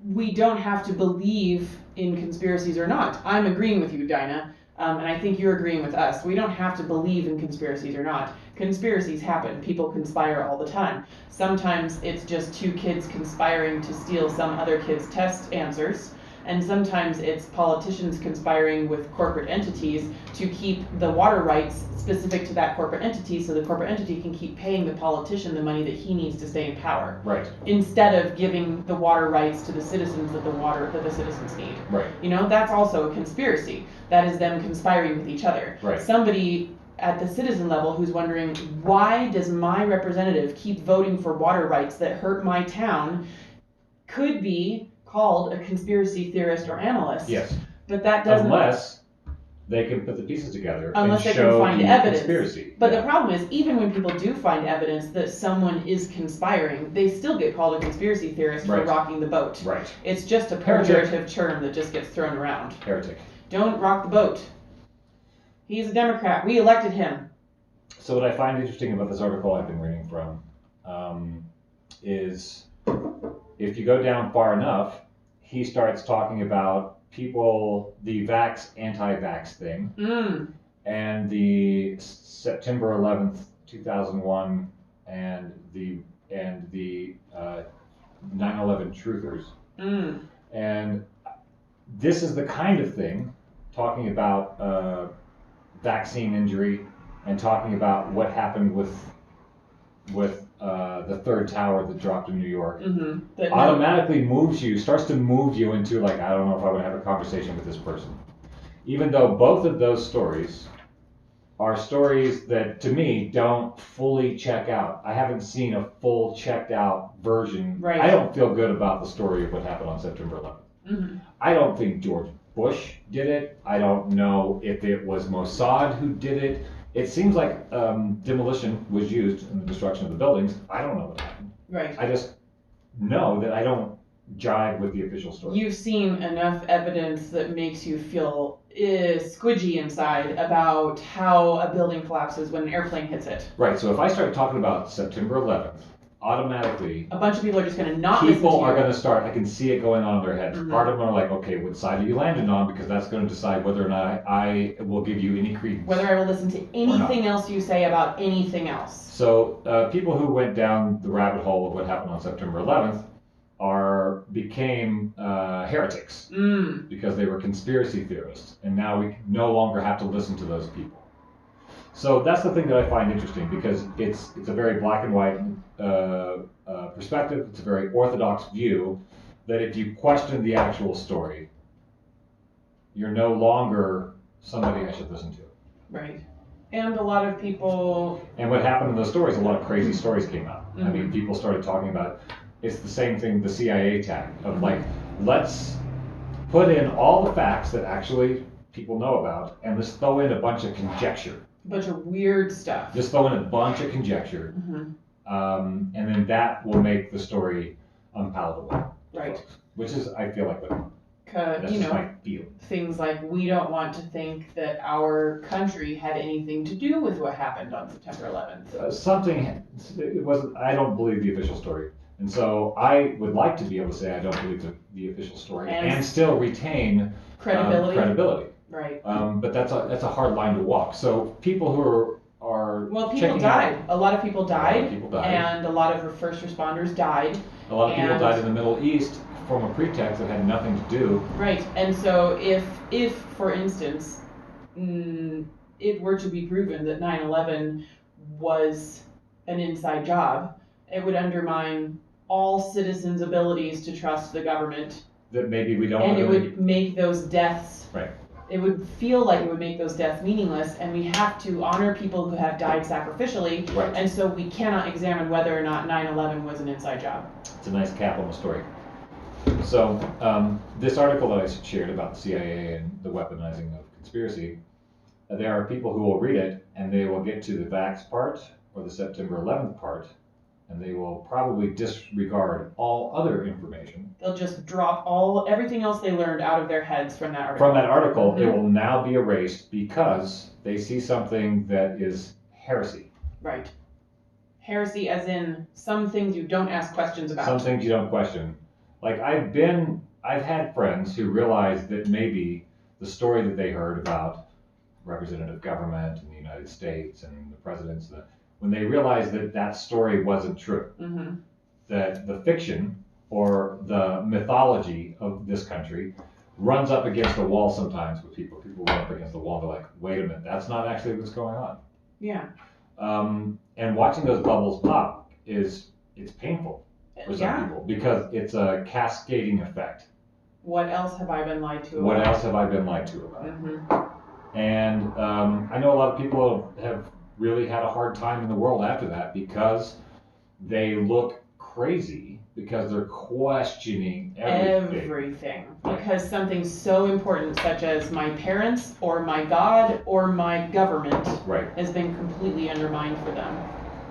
We don't have to believe in conspiracies or not. I'm agreeing with you, Dinah, and I think you're agreeing with us. We don't have to believe in conspiracies or not. Conspiracies happen. People conspire all the time. Sometimes it's just two kids conspiring to steal some other kid's test answers. And sometimes it's politicians conspiring with corporate entities to keep the water rights specific to that corporate entity so the corporate entity can keep paying the politician the money that he needs to stay in power. Right. Instead of giving the water rights to the citizens that the citizens need. Right. You know, that's also a conspiracy. That is them conspiring with each other. Right. Somebody at the citizen level who's wondering, why does my representative keep voting for water rights that hurt my town, could be called a conspiracy theorist or analyst. Yes. But that doesn't... Unless they can put the pieces together unless and they show can find the evidence. conspiracy. But the problem is, even when people do find evidence that someone is conspiring, they still get called a conspiracy theorist for rocking the boat. Right. It's just a pejorative term that just gets thrown around. Heretic. Don't rock the boat. He's a Democrat. We elected him. So what I find interesting about this article I've been reading from is if you go down far enough, he starts talking about people, the anti-vax thing, and the September 11th, 2001, and the 9/11 truthers. And this is the kind of thing, talking about vaccine injury and talking about what happened with the third tower that dropped in New York, automatically starts to move you into like, I don't know if I would have a conversation with this person. Even though both of those stories are stories that, to me, don't fully check out. I haven't seen a full checked out version. Right. I don't feel good about the story of what happened on September 11th. I don't think George Bush did it. I don't know if it was Mossad who did it. It seems like demolition was used in the destruction of the buildings. I don't know what happened. Right. I just know that I don't jive with the official story. You've seen enough evidence that makes you feel squidgy inside about how a building collapses when an airplane hits it. Right, so if I start talking about September 11th, automatically a bunch of people are just going to not listen to people you. are going to start, I can see it going on in their heads. Mhm. Part of them are like, okay, what side are you landing on? Because that's going to decide whether or not I will give you any credence. Whether I will listen to anything else you say about anything else. So people who went down the rabbit hole of what happened on September 11th became heretics because they were conspiracy theorists, and now we no longer have to listen to those people. So that's the thing that I find interesting, because it's a very black and white perspective. It's a very orthodox view that if you question the actual story, you're no longer somebody I should listen to. Right. And a lot of people... And what happened in those stories, a lot of crazy stories came out. I mean, people started talking about, it's the same thing, the CIA attack of like, let's put in all the facts that actually people know about, and let's throw in a bunch of conjecture. A bunch of weird stuff. Just throw in a bunch of conjecture, and then that will make the story unpalatable. Right. Which is, I feel like, what that's you just know, my feeling. Things like, we don't want to think that our country had anything to do with what happened on September 11th. It wasn't, I don't believe the official story. And so I would like to be able to say I don't believe the official story and still retain credibility. Right. But that's a hard line to walk. So people who are people died. A lot of people died. And a lot of first responders died. A lot of people died in the Middle East from a pretext that had nothing to do. Right. And so if for instance, it were to be proven that 9/11 was an inside job, it would undermine all citizens' abilities to trust the government. That maybe we don't. And it would make those deaths. Right. It would feel like it would make those deaths meaningless, and we have to honor people who have died sacrificially. Right. And so we cannot examine whether or not 9/11 was an inside job. It's a nice cap on the story. So this article that I shared about the CIA and the weaponizing of conspiracy, there are people who will read it and they will get to the vax part or the September 11th part, and they will probably disregard all other information. They'll just drop everything else they learned out of their heads from that article. From that article, it will now be erased because they see something that is heresy. Right. Heresy as in some things you don't ask questions about. Some things you don't question. Like I've had friends who realized that maybe the story that they heard about representative government in the United States and the presidents, when they realized that that story wasn't true, that the fiction or the mythology of this country runs up against a wall sometimes with people. People run up against the wall, they're like, wait a minute, that's not actually what's going on. Yeah. And watching those bubbles pop it's painful for some people because it's a cascading effect. What else have I been lied to about? What else have I been lied to about? And I know a lot of people have really had a hard time in the world after that because they look crazy because they're questioning everything. Because something so important such as my parents or my God or my government has been completely undermined for them.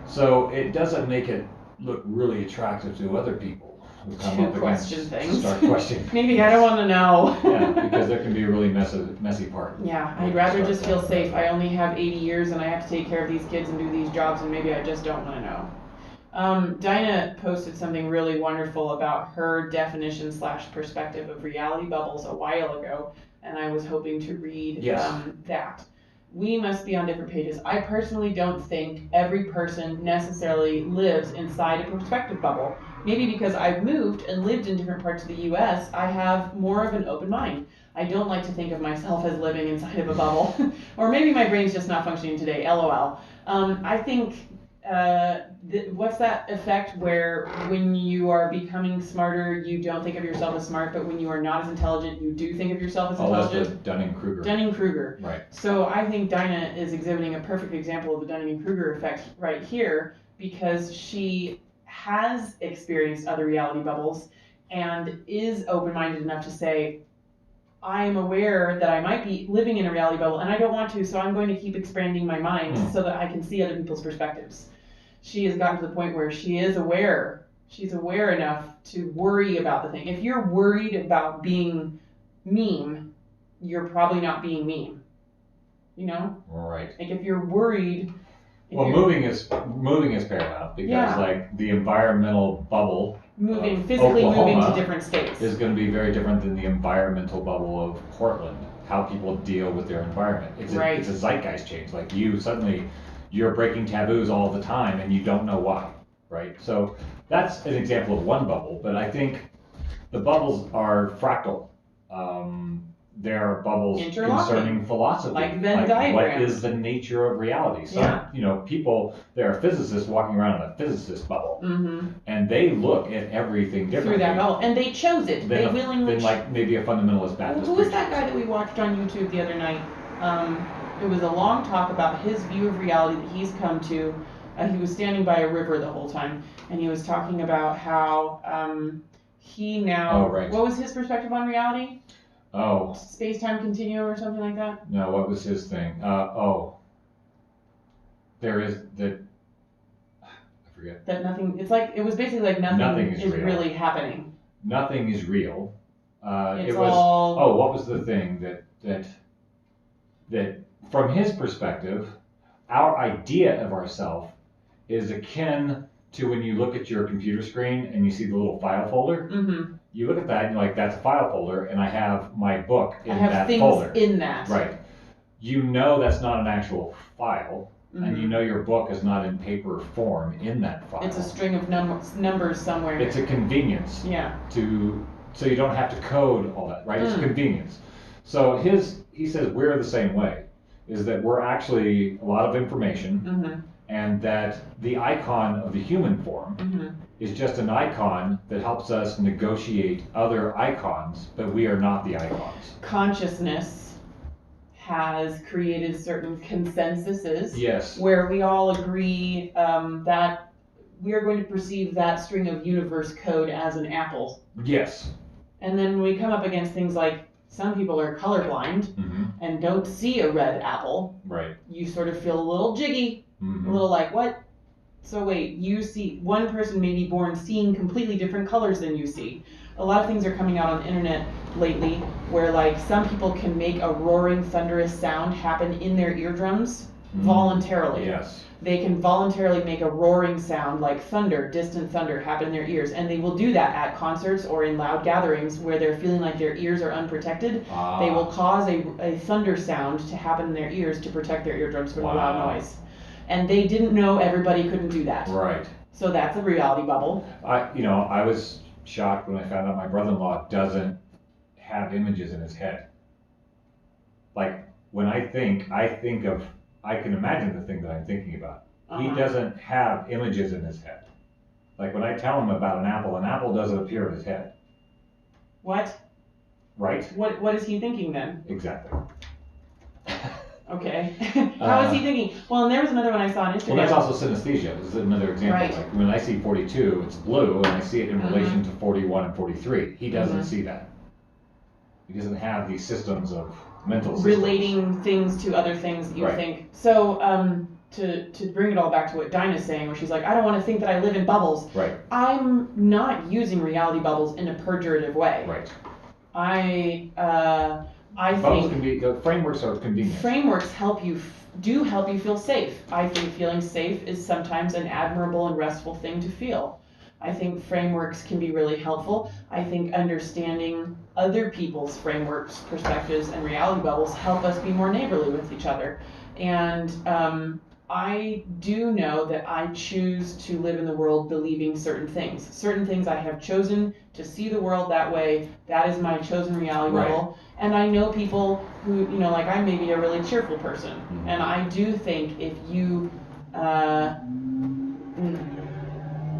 So it doesn't make it look really attractive to other people who come up question things. Start questioning. Maybe I don't want to know. Yeah, because there can be a really messy part. Yeah, I'd rather just feel safe. I only have 80 years and I have to take care of these kids and do these jobs, and maybe I just don't want to know. Dinah posted something really wonderful about her definition / perspective of reality bubbles a while ago, and I was hoping to read that. We must be on different pages. I personally don't think every person necessarily lives inside a perspective bubble. Maybe because I've moved and lived in different parts of the U.S., I have more of an open mind. I don't like to think of myself as living inside of a bubble. Or maybe my brain's just not functioning today, LOL. I think, what's that effect where when you are becoming smarter, you don't think of yourself as smart, but when you are not as intelligent, you do think of yourself as intelligent? That's the Dunning-Kruger. Dunning-Kruger. Right. So I think Dinah is exhibiting a perfect example of the Dunning-Kruger effect right here, because she has experienced other reality bubbles and is open-minded enough to say, I'm aware that I might be living in a reality bubble and I don't want to, so I'm going to keep expanding my mind so that I can see other people's perspectives. She has gotten to the point where she is aware. She's aware enough to worry about the thing. If you're worried about being mean, you're probably not being mean. You know? Right. Like if you're worried. Well, moving is paramount because like the environmental bubble. Physically moving to Oklahoma different states is going to be very different than the environmental bubble of Portland. How people deal with their environment. It's a zeitgeist change. Like you're breaking taboos all the time and you don't know why, right? So that's an example of one bubble, but I think the bubbles are fractal. There are bubbles concerning philosophy. Like Venn diagrams. What is diagrams. the nature of reality? So, people, there are physicists walking around in a physicist bubble, and they look at everything differently. Through that bubble, and they chose it. They willingly. Than like maybe a fundamentalist Baptist. Who was that guy that we watched on YouTube the other night? It was a long talk about his view of reality that he's come to. He was standing by a river the whole time, and he was talking about how he now. Oh, right. What was his perspective on reality? Oh. Space-time continuum or something like that? No, what was his thing? There is that. I forget. That nothing. It was basically like nothing is really happening. Nothing is real. It's it was. all... Oh, what was the thing that from his perspective, our idea of ourself is akin to when you look at your computer screen and you see the little file folder. Mm-hmm. You look at that and you're like, that's a file folder, and I have my book in that folder. I have things in that. Right. You know that's not an actual file, and you know your book is not in paper form in that file. It's a string of numbers somewhere. It's a convenience. Yeah. So you don't have to code all that, right? It's a convenience. So he says we're the same way, is that we're actually a lot of information, and that the icon of the human form is just an icon that helps us negotiate other icons, but we are not the icons. Consciousness has created certain consensuses. Yes. Where we all agree that we are going to perceive that string of universe code as an apple. Yes. And then when we come up against things like some people are colorblind and don't see a red apple. Right. You sort of feel a little jiggy. A little like, what? So wait, you see, one person may be born seeing completely different colors than you see. A lot of things are coming out on the internet lately where like some people can make a roaring thunderous sound happen in their eardrums voluntarily. Yes. They can voluntarily make a roaring sound like thunder, distant thunder happen in their ears, and they will do that at concerts or in loud gatherings where they're feeling like their ears are unprotected. They will cause a thunder sound to happen in their ears to protect their eardrums from the loud noise. And they didn't know everybody couldn't do that. Right. So that's a reality bubble. I was shocked when I found out my brother-in-law doesn't have images in his head. Like when I can imagine the thing that I'm thinking about. He doesn't have images in his head. Like when I tell him about an apple doesn't appear in his head. What? Right. What is he thinking then? Exactly. Okay. How is he thinking? Well, and there was another one I saw on Instagram. Well, that's also synesthesia. This is another example. Right. Like when I see 42, it's blue, and I see it in relation to 41 and 43. He doesn't see that. He doesn't have these systems of mental systems. Relating things to other things that you think. So, to bring it all back to what Dinah's saying, where she's like, I don't want to think that I live in bubbles. Right. I'm not using reality bubbles in a pejorative way. Right. I bubbles think frameworks are convenient. Frameworks help you feel safe. I think feeling safe is sometimes an admirable and restful thing to feel. I think frameworks can be really helpful. I think understanding other people's frameworks, perspectives, and reality bubbles help us be more neighborly with each other. And I do know that I choose to live in the world believing certain things. Certain things I have chosen to see the world that way. That is my chosen reality bubble. And I know people who, like I'm maybe a really cheerful person. And I do think if you, I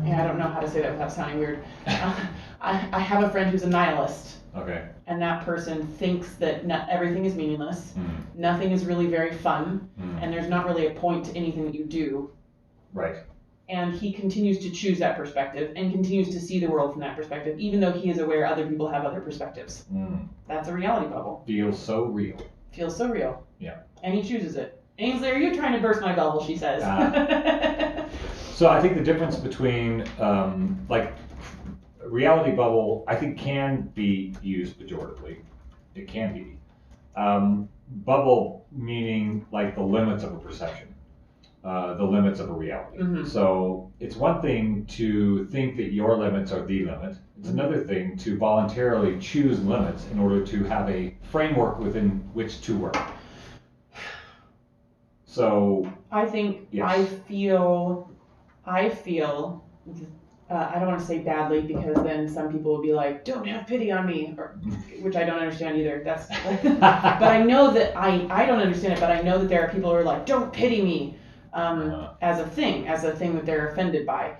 don't know how to say that without sounding weird. I have a friend who's a nihilist. Okay. And that person thinks that everything is meaningless, nothing is really very fun, and there's not really a point to anything that you do. Right. and he continues to choose that perspective and continues to see the world from that perspective, even though he is aware other people have other perspectives. That's a reality bubble. Feels so real. Feels so real. Yeah. And he chooses it. Ainsley, are you trying to burst my bubble, she says. So I think the difference between, reality bubble, I think can be used pejoratively. It can be. Bubble meaning like the limits of a perception. The limits of a reality. So it's one thing to think that your limits are the limit. It's another thing to voluntarily choose limits in order to have a framework within which to work. So I think, yes. I feel, I don't want to say badly because then some people will be like, don't have pity on me, or, which I don't understand either. That's, but I know that I don't understand it, but I know that there are people who are like, don't pity me. As a thing that they're offended by.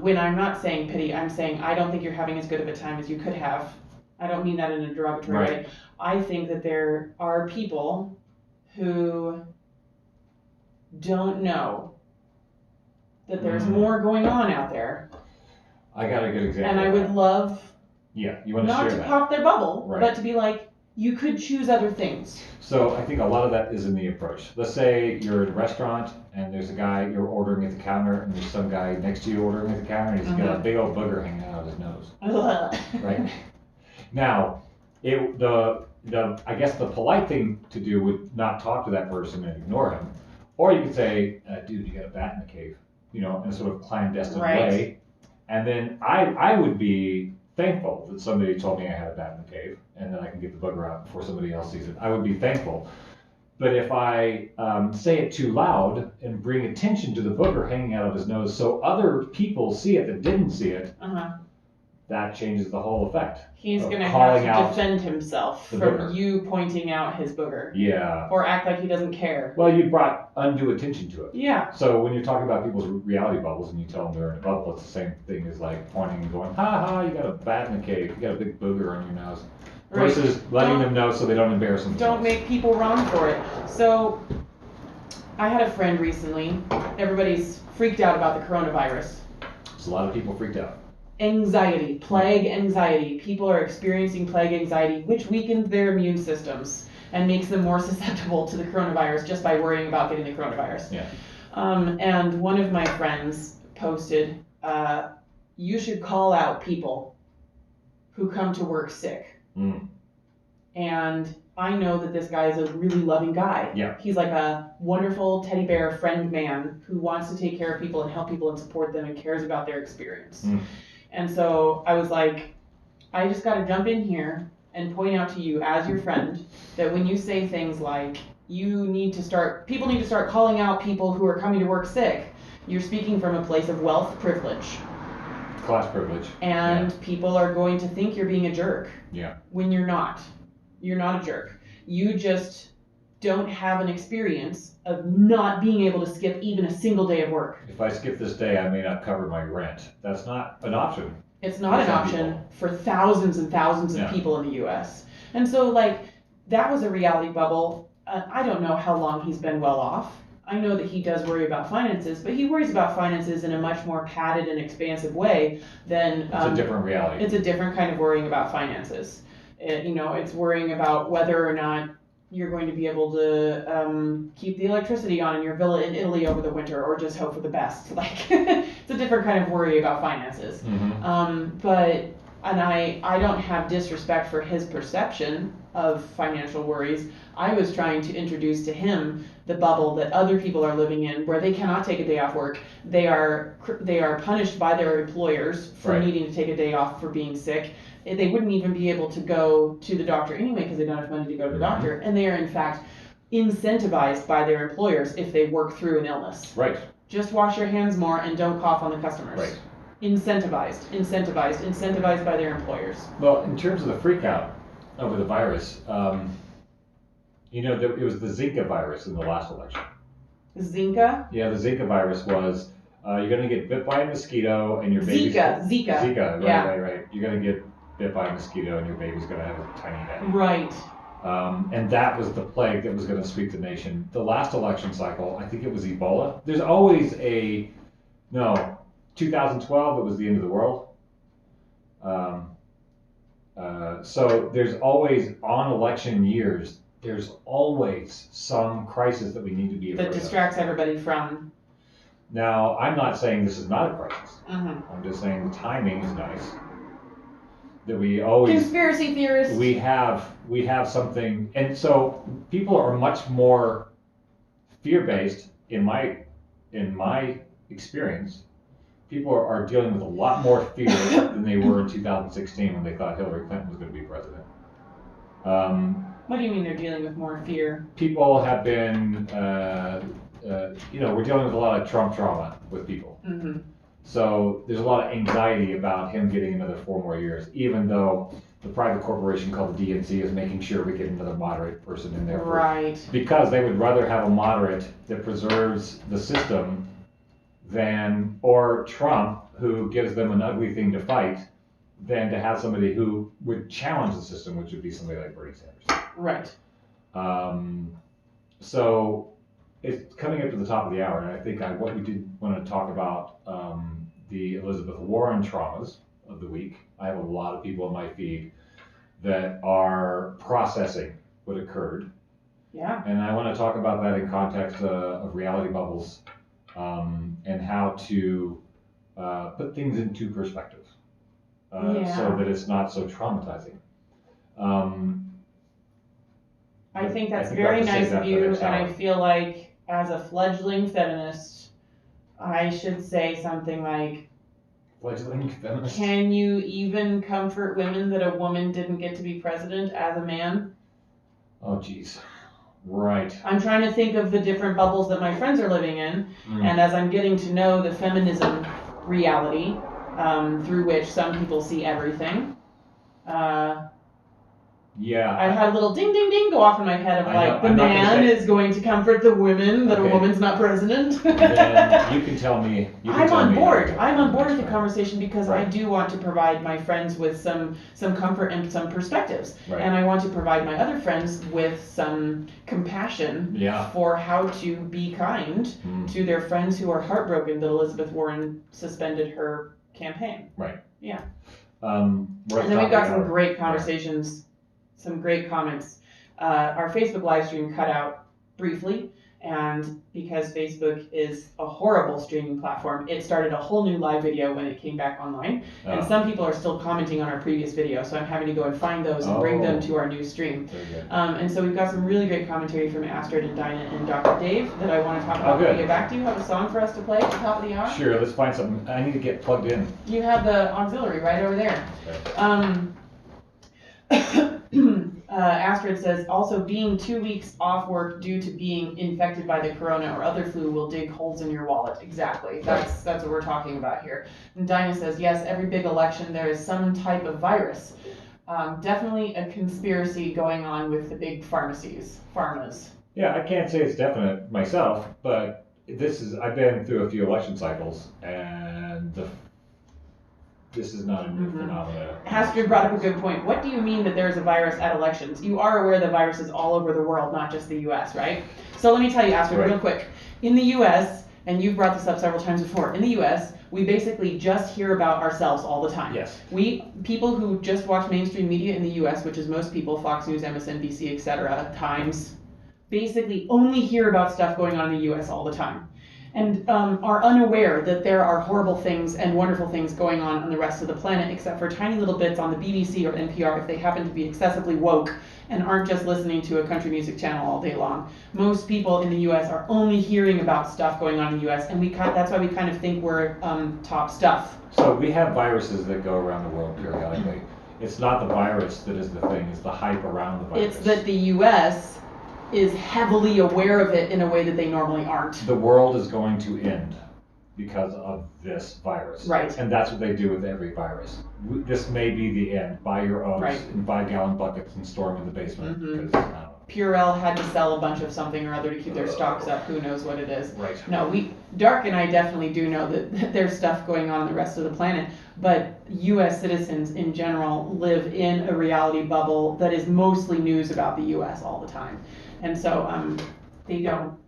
When I'm not saying pity, I'm saying I don't think you're having as good of a time as you could have. I don't mean that in a derogatory way. I think that there are people who don't know that there's more going on out there. I got a good example. And I would love you want to not share to that. pop their bubble, Right. but to be like, you could choose other things. So I think a lot of that is in the approach. Let's say you're at a restaurant and there's a guy you're ordering at the counter and there's some guy next to you ordering at the counter and he's got a big old booger hanging out of his nose. Right? Now, I guess the polite thing to do would not talk to that person and ignore him. Or you could say, dude, you got a bat in the cave, in a sort of clandestine way. And then I would be thankful that somebody told me I had a bat in the cave and then I can get the booger out before somebody else sees it. I would be thankful. But if I say it too loud and bring attention to the booger hanging out of his nose so other people see it that didn't see it, that changes the whole effect. He's going to have to defend himself from you pointing out his booger. Yeah. Or act like he doesn't care. Well, you brought undue attention to it. Yeah. So when you're talking about people's reality bubbles and you tell them they're in a bubble, it's the same thing as like pointing and going, ha ha, you got a bat in the cave, you got a big booger on your nose. Versus letting them know so they don't embarrass themselves. Don't make people run for it. So I had a friend recently. Everybody's freaked out about the coronavirus. There's a lot of people freaked out. Anxiety, plague anxiety. People are experiencing plague anxiety, which weakens their immune systems and makes them more susceptible to the coronavirus just by worrying about getting the coronavirus. Yeah. And one of my friends posted, you should call out people who come to work sick. And I know that this guy is a really loving guy. Yeah. He's like a wonderful teddy bear friend man who wants to take care of people and help people and support them and cares about their experience. And so I was like, I just got to jump in here and point out to you as your friend that when you say things like people need to start calling out people who are coming to work sick, you're speaking from a place of wealth privilege. Class privilege. And people are going to think you're being a jerk. Yeah. When you're not. You're not a jerk. You just don't have an experience of not being able to skip even a single day of work. If I skip this day, I may not cover my rent. That's not an option. It's not an option for thousands and thousands of people in the U.S. And so, that was a reality bubble. I don't know how long he's been well off. I know that he does worry about finances, but he worries about finances in a much more padded and expansive way than... It's a different reality. It's a different kind of worrying about finances. It's worrying about whether or not you're going to be able to keep the electricity on in your villa in Italy over the winter, or just hope for the best. It's a different kind of worry about finances. I don't have disrespect for his perception of financial worries. I was trying to introduce to him the bubble that other people are living in, where they cannot take a day off work. They are punished by their employers for needing to take a day off for being sick. They wouldn't even be able to go to the doctor anyway because they don't have money to go to the doctor. And they are, in fact, incentivized by their employers if they work through an illness. Right. Just wash your hands more and don't cough on the customers. Right. Incentivized by their employers. Well, in terms of the freak out over the virus, it was the Zika virus in the last election. Zika? Yeah, the Zika virus was, you're going to get bit by a mosquito and your baby's... Zika, right. You're going to get bit by a mosquito and your baby's going to have a tiny head. Right. And that was the plague that was going to sweep the nation. The last election cycle, I think it was Ebola. There's always a No, 2012, it was the end of the world. So there's always, on election years, there's always some crisis that we need to be afraid That distracts everybody from. Now, I'm not saying this is not a crisis. Mm-hmm. I'm just saying the timing is nice. That we always Conspiracy theorists. we have something, and so people are much more fear-based in my experience. People are dealing with a lot more fear than they were in 2016 when they thought Hillary Clinton was going to be president. What do you mean they're dealing with more fear? People have been, we're dealing with a lot of Trump trauma with people. Mm-hmm. So there's a lot of anxiety about him getting another 4 more years, even though the private corporation called the DNC is making sure we get another moderate person in there. Right. Because they would rather have a moderate that preserves the system or Trump, who gives them an ugly thing to fight, than to have somebody who would challenge the system, which would be somebody like Bernie Sanders. Right. So it's coming up to the top of the hour, and I think what we did want to talk about the Elizabeth Warren traumas of the week. I have a lot of people in my feed that are processing what occurred. Yeah. And I want to talk about that in context of reality bubbles and how to put things into perspective so that it's not so traumatizing. I think that's very nice of you, and I feel like as a fledgling feminist, I should say something like, fledgling feminist? Can you even comfort women that a woman didn't get to be president as a man? Oh, geez. Right. I'm trying to think of the different bubbles that my friends are living in, and as I'm getting to know the feminism reality through which some people see everything, yeah, I had a little ding ding ding go off in my head of like, the man is going to comfort the women that a woman's not president. Then you can tell me. I'm on board. I'm on board with the conversation because I do want to provide my friends with some comfort and some perspectives. Right. And I want to provide my other friends with some compassion for how to be kind to their friends who are heartbroken that Elizabeth Warren suspended her campaign. Right. Yeah. And then we've got some great conversations. Some great comments. Our Facebook live stream cut out briefly, and because Facebook is a horrible streaming platform, it started a whole new live video when it came back online. And some people are still commenting on our previous video, so I'm having to go and find those and bring them to our new stream. And so we've got some really great commentary from Astrid and Dinah and Dr. Dave that I want to talk about when we get back. Do you have a song for us to play at the top of the hour? Sure, let's find something. I need to get plugged in. You have the auxiliary right over there. Astrid says, also being 2 weeks off work due to being infected by the corona or other flu will dig holes in your wallet. Exactly. That's what we're talking about here. And Dinah says, yes, every big election there is some type of virus. Definitely a conspiracy going on with the big pharmas. Yeah, I can't say it's definite myself, but I've been through a few election cycles, and this is not a new phenomenon. Astrid brought up a good point. What do you mean that there's a virus at elections? You are aware the virus is all over the world, not just the U.S., right? So let me tell you, Astrid, real quick. In the U.S., and you've brought this up several times before, in the U.S., we basically just hear about ourselves all the time. Yes. People who just watch mainstream media in the U.S., which is most people, Fox News, MSNBC, etc., Times, basically only hear about stuff going on in the U.S. all the time. And are unaware that there are horrible things and wonderful things going on the rest of the planet, except for tiny little bits on the BBC or NPR if they happen to be excessively woke and aren't just listening to a country music channel all day long. Most people in the U.S. are only hearing about stuff going on in the U.S., and that's why we kind of think we're top stuff. So we have viruses that go around the world periodically. It's not the virus that is the thing, it's the hype around the virus. It's that the U.S. is heavily aware of it in a way that they normally aren't. The world is going to end because of this virus. Right. And that's what they do with every virus. This may be the end. Buy your O's in 5-gallon buckets and store them in the basement. Purell had to sell a bunch of something or other to keep their stocks up. Who knows what it is. Right. No, Dark and I definitely do know that there's stuff going on in the rest of the planet. But U.S. citizens in general live in a reality bubble that is mostly news about the U.S. all the time. And so they don't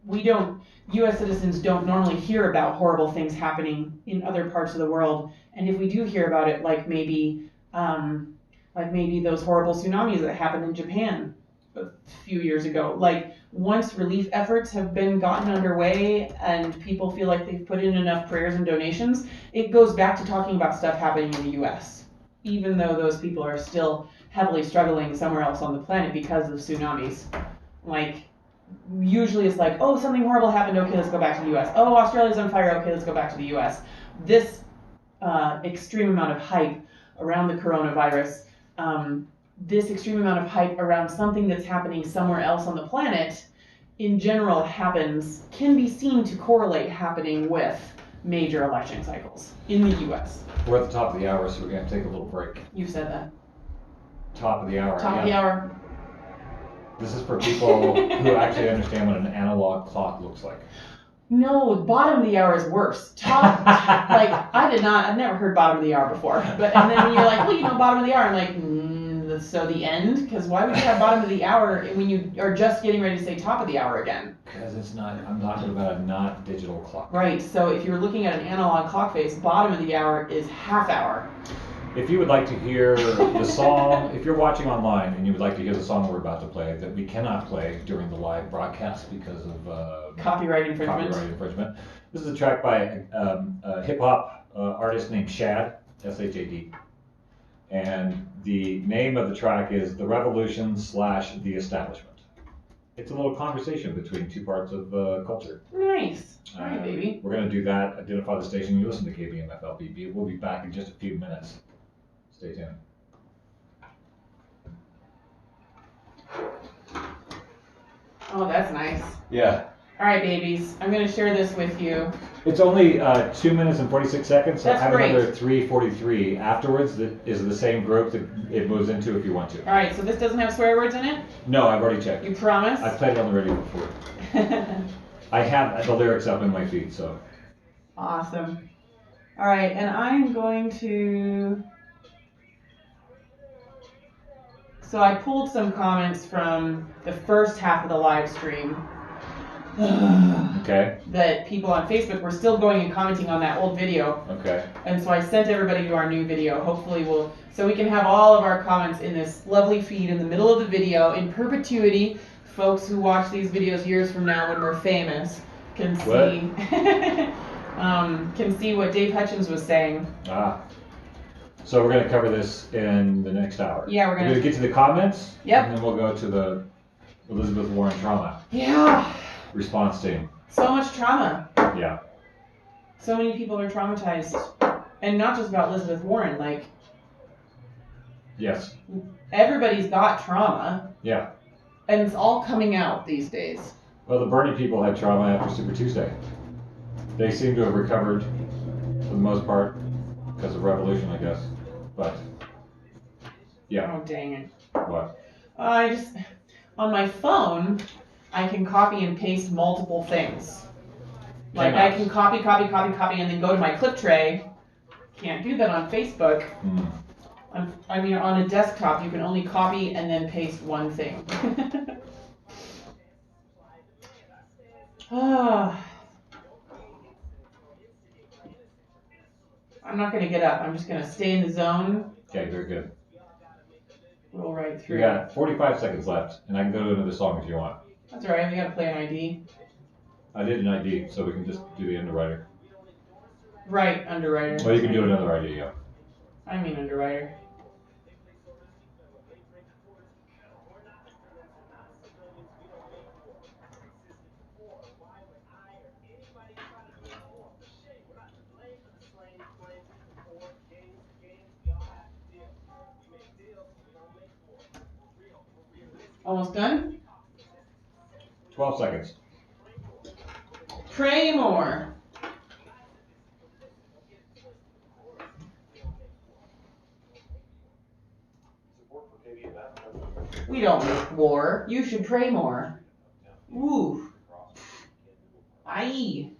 U.S. citizens don't normally hear about horrible things happening in other parts of the world, and if we do hear about it, like maybe those horrible tsunamis that happened in Japan a few years ago, like once relief efforts have been gotten underway and people feel like they've put in enough prayers and donations, it goes back to talking about stuff happening in the U.S., even though those people are still heavily struggling somewhere else on the planet because of tsunamis. Like, usually it's like, oh, something horrible happened, okay, let's go back to the U.S. Oh, Australia's on fire, okay, let's go back to the U.S. This extreme amount of hype around the coronavirus, this extreme amount of hype around something that's happening somewhere else on the planet, in general can be seen to correlate happening with major election cycles in the U.S. We're at the top of the hour, so we're going to take a little break. You said that. Top of the hour. Top of the hour. This is for people who actually understand what an analog clock looks like. No, bottom of the hour is worse. Top, like, I've never heard bottom of the hour before. And then you're like, well, bottom of the hour. I'm like, so the end? Because why would you have bottom of the hour when you are just getting ready to say top of the hour again? Because I'm talking about a not digital clock. Right, so if you're looking at an analog clock face, bottom of the hour is half hour. If you would like to hear the song, if you're watching online and you would like to hear the song we're about to play that we cannot play during the live broadcast because of copyright infringement. This is a track by a hip-hop artist named Shad, S-H-A-D. And the name of the track is The Revolution / The Establishment. It's a little conversation between two parts of culture. Nice. All right, baby. We're going to do that, identify the station. You listen to KBMF LPB. We'll be back in just a few minutes. Stay tuned. Oh, that's nice. Yeah. All right, babies. I'm going to share this with you. It's only 2 minutes and 46 seconds. So That's I have great. another 3:43 afterwards that is the same group that it moves into if you want to. All right, so this doesn't have swear words in it? No, I've already checked. You promise? I've played it on the radio before. I have the lyrics up in my feed, so. Awesome. All right, and I'm going to... So I pulled some comments from the first half of the live stream. Okay. That people on Facebook were still going and commenting on that old video. Okay. And so I sent everybody to our new video. Hopefully so we can have all of our comments in this lovely feed in the middle of the video in perpetuity. Folks who watch these videos years from now when we're famous can see can see what Dave Hutchins was saying. So we're going to cover this in the next hour. Yeah, we're going to get to the comments. Yep. And then we'll go to the Elizabeth Warren trauma. Yeah. Response team. So much trauma. Yeah. So many people are traumatized. And not just about Elizabeth Warren, like... Yes. Everybody's got trauma. Yeah. And it's all coming out these days. Well, the Bernie people had trauma after Super Tuesday. They seem to have recovered for the most part because of revolution, I guess. But, yeah. Oh, dang it. What? On my phone, I can copy and paste multiple things. Like, I can copy, and then go to my clip tray. Can't do that on Facebook. On a desktop, you can only copy and then paste one thing. I'm not going to get up. I'm just going to stay in the zone. Okay, very good. Roll right through. You got 45 seconds left, and I can go to another song if you want. That's all right. We got to play an ID. I did an ID, so we can just do the underwriter. Right, underwriter. Well, you can do another ID, yeah. I mean underwriter. Almost done? 12 seconds. Pray more. We don't make war. You should pray more. Ooh. Aye.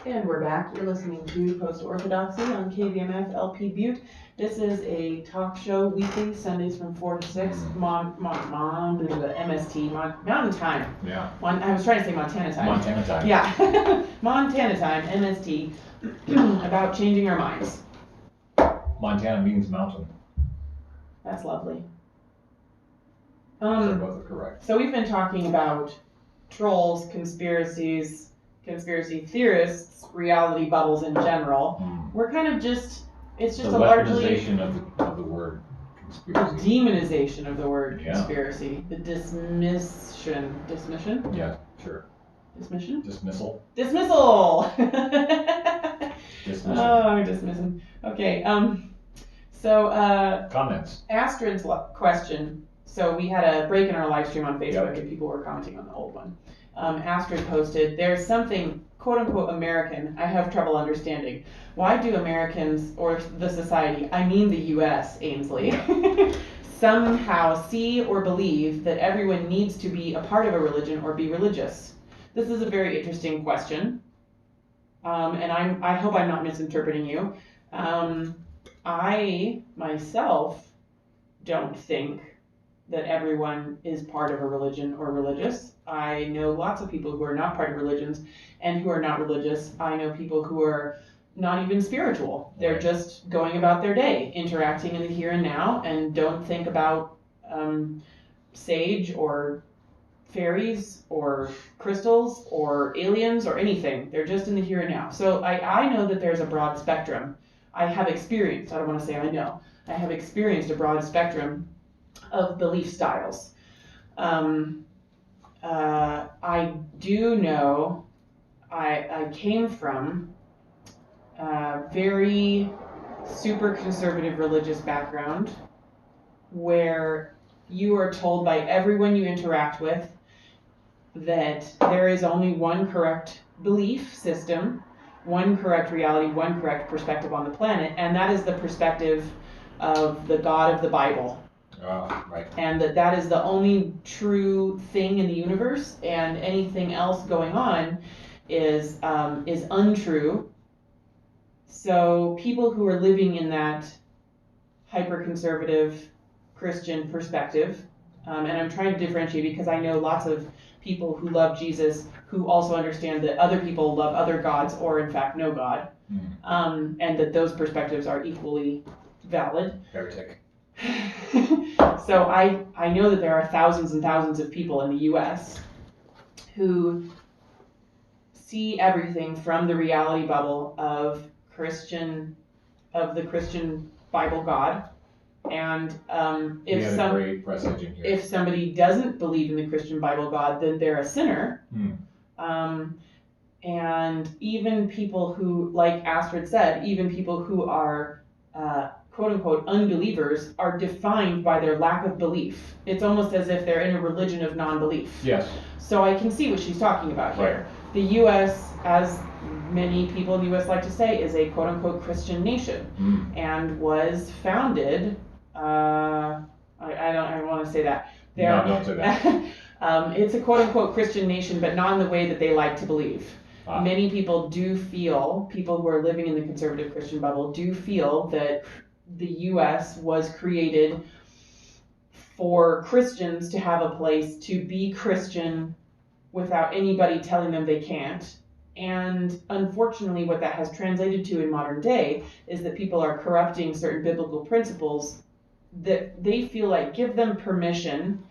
And we're back. You're listening to Post-Orthodoxy on KBMF LP Butte This is a talk show weekly, Sundays from 4 to 6. MST, Mountain Time. Yeah. I was trying to say Montana Time. Montana Time. Yeah. Montana Time, MST, about changing our minds. Montana means mountain. That's lovely. So both are correct. So we've been talking about trolls, conspiracies, conspiracy theorists, reality bubbles in general. We're kind of just, it's just the a largely weaponization of the word conspiracy. Demonization of the word Yeah. conspiracy. The dismission? Yeah, sure. Dismission? Dismissal. Dismissal! Dismissal. Oh, dismissing. Okay, so, Comments. Astrid's question. So we had a break in our live stream on Facebook Yep. and people were commenting on the old one. Astrid posted, there's something quote unquote American I have trouble understanding. Why do Americans, or the society, I mean the US, Ainsley, somehow see or believe that everyone needs to be a part of a religion or be religious? This is a very interesting question. And I hope I'm not misinterpreting you. I myself don't think that everyone is part of a religion or religious. I know lots of people who are not part of religions and who are not religious. I know people who are not even spiritual. They're Right. just going about their day, interacting in the here and now, and don't think about sage or fairies or crystals or aliens or anything. They're just in the here and now. So I know that there's a broad spectrum. I have experienced, I don't want to say I know, I have experienced a broad spectrum of belief styles. I do know I came from a very super conservative religious background where you are told by everyone you interact with that there is only one correct belief system, one correct reality, one correct perspective on the planet, and that is the perspective of the God of the Bible. Right. And that is the only true thing in the universe, and anything else going on is untrue. So people who are living in that hyper-conservative Christian perspective, and I'm trying to differentiate because I know lots of people who love Jesus who also understand that other people love other gods or in fact no God, and that those perspectives are equally valid. Heretic. So I know that there are thousands and thousands of people in the US who see everything from the reality bubble of the Christian Bible God. And if somebody doesn't believe in the Christian Bible God, then they're a sinner. And even people who, like Astrid said, even people who are quote unquote unbelievers are defined by their lack of belief. It's almost as if they're in a religion of non-belief. Yes. So I can see what she's talking about here. Right. The U.S., as many people in the U.S. like to say, is a quote unquote Christian nation, and was founded. I don't want to say that. No, don't say that. It's a quote unquote Christian nation, but not in the way that they like to believe. Many people do feel, people who are living in the conservative Christian bubble do feel that the U.S. was created for Christians to have a place to be Christian without anybody telling them they can't. And unfortunately, what that has translated to in modern day is that people are corrupting certain biblical principles that they feel like give them permission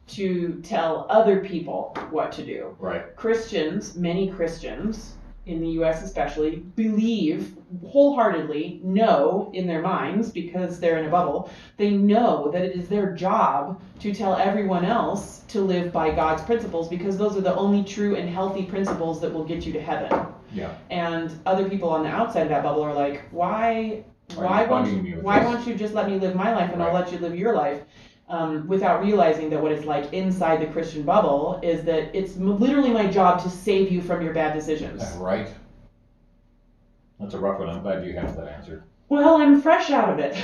to tell other people what to do. Right. Christians, many Christians, in the U.S. especially, believe wholeheartedly, know in their minds, because they're in a bubble, they know that it is their job to tell everyone else to live by God's principles, because those are the only true and healthy principles that will get you to heaven. Yeah. And other people on the outside of that bubble are like, why won't you just let me live my life and I'll let you live your life? Without realizing that what it's like inside the Christian bubble is that it's literally my job to save you from your bad decisions. Right. That's a rough one. I'm glad you have that answer. Well, I'm fresh out of it.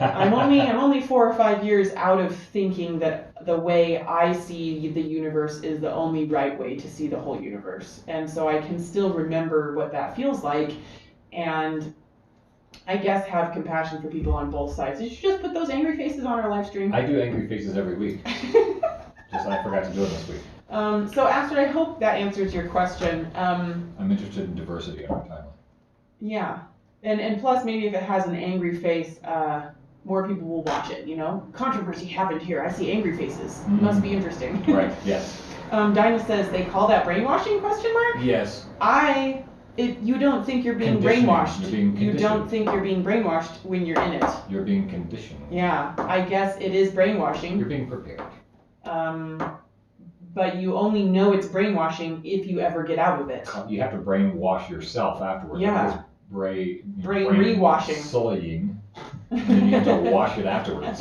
I'm only 4 or 5 years out of thinking that the way I see the universe is the only right way to see the whole universe. And so I can still remember what that feels like. And I guess, have compassion for people on both sides. Did you just put those angry faces on our live stream? I do angry faces every week. Just I forgot to do it this week. So Astrid, I hope that answers your question. I'm interested in diversity on our timeline. Yeah, and plus maybe if it has an angry face, more people will watch it, you know? Controversy happened here. I see angry faces. Must be interesting. Right, yes. Dinah says they call that brainwashing, question mark? Yes. You don't think you're being brainwashed. You don't think you're being brainwashed when you're in it. You're being conditioned. Yeah, I guess it is brainwashing. You're being prepared. But you only know it's brainwashing if you ever get out of it. You have to brainwash yourself afterwards. Yeah. Brain rewashing. Sullying. And then you have to wash it afterwards.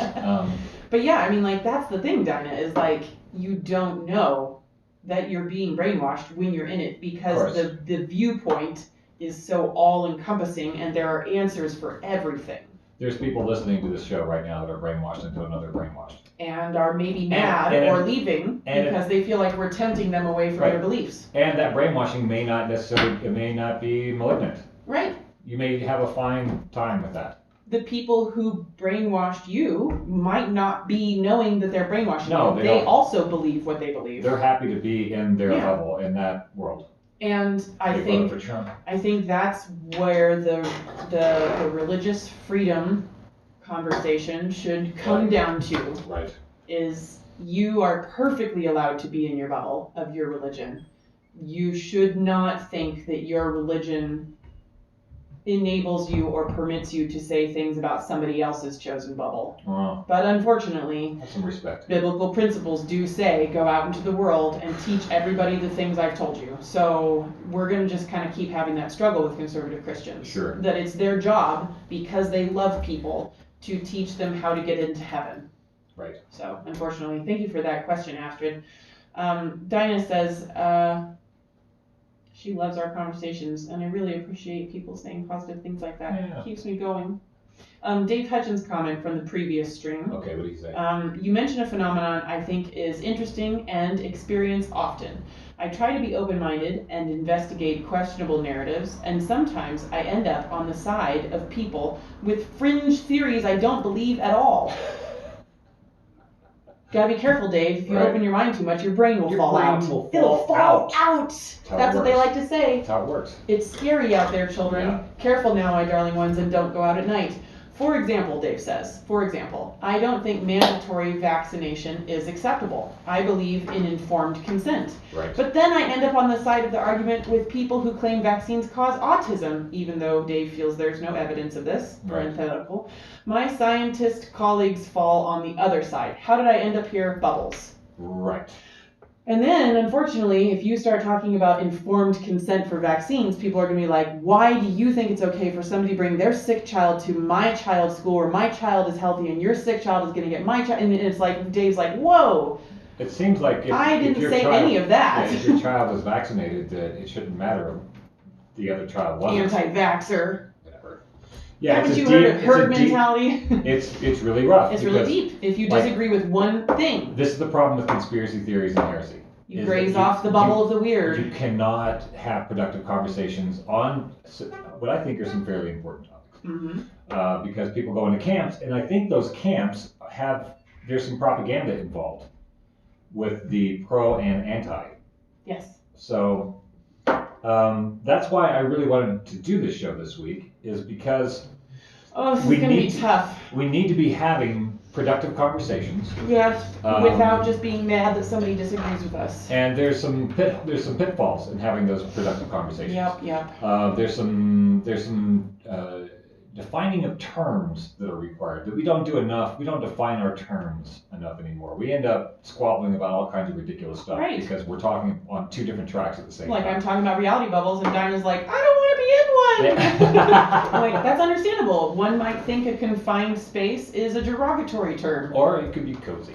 But yeah, I mean, like, that's the thing, Dinah, is like, you don't know that you're being brainwashed when you're in it because the viewpoint is so all-encompassing and there are answers for everything. There's people listening to this show right now that are brainwashed into another brainwashed. And are maybe mad or leaving because they feel like we're tempting them away from their beliefs. And that brainwashing may not necessarily, it may not be malignant. Right. You may have a fine time with that. The people who brainwashed you might not be knowing that they're brainwashing you. They also believe what they believe. They're happy to be in their bubble, in that world. And I think that's where the religious freedom conversation should come down to. Right. Is you are perfectly allowed to be in your bubble of your religion. You should not think that your religion enables you or permits you to say things about somebody else's chosen bubble. Wow. But unfortunately, have some respect. Biblical principles do say go out into the world and teach everybody the things I've told you. So we're going to just kind of keep having that struggle with conservative Christians. Sure. That it's their job, because they love people, to teach them how to get into heaven. Right. So unfortunately, thank you for that question, Astrid. Dinah says, she loves our conversations, and I really appreciate people saying positive things like that. Yeah. It keeps me going. Dave Hutchins' comment from the previous stream. Okay, what do you say? You mentioned a phenomenon I think is interesting and experienced often. I try to be open-minded and investigate questionable narratives, and sometimes I end up on the side of people with fringe theories I don't believe at all. Gotta be careful, Dave. If you open your mind too much, your brain will fall out. It'll fall out. That's what they like to say. That's how it works. It's scary out there, children. Yeah. Careful now, my darling ones, and don't go out at night. For example, Dave says, I don't think mandatory vaccination is acceptable. I believe in informed consent. Right. But then I end up on the side of the argument with people who claim vaccines cause autism, even though Dave feels there's no evidence of this. Parenthetical. My scientist colleagues fall on the other side. How did I end up here? Bubbles. Right. And then, unfortunately, if you start talking about informed consent for vaccines, people are going to be like, why do you think it's okay for somebody to bring their sick child to my child's school where my child is healthy and your sick child is going to get my child? And it's like, Dave's like, whoa. It seems like I didn't say any of that. Yeah, if your child is vaccinated, that it shouldn't matter if the other child wasn't. Anti-vaxxer. Whatever. Yeah, haven't you heard of herd mentality? It's really rough. It's really deep. If you disagree with one thing. This is the problem with conspiracy theories and heresy. You graze off the bubble of the weird. You cannot have productive conversations on what I think are some fairly important topics. Mm-hmm. Because people go into camps, and I think those camps there's some propaganda involved with the pro and anti. Yes. So that's why I really wanted to do this show this week, is because this is going to be tough. We need to be having productive conversations. Yes, without just being mad that somebody disagrees with us. And there's some pitfalls in having those productive conversations. Yep. There's some defining of terms that are required that we don't do enough. We don't define our terms enough anymore. We end up squabbling about all kinds of ridiculous stuff because we're talking on two different tracks at the same time. Like I'm talking about reality bubbles, and Dinah's like, I don't want to be in one. Like that's understandable. One might think a confined space is a derogatory term, or it could be cozy.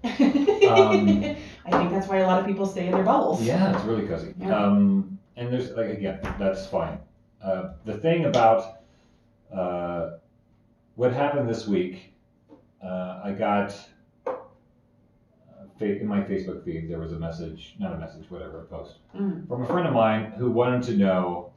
I think that's why a lot of people stay in their bubbles. Yeah, it's really cozy. Yeah. And there's again, that's fine. The thing about what happened this week, I got in my Facebook feed, there was a post from a friend of mine who wanted to know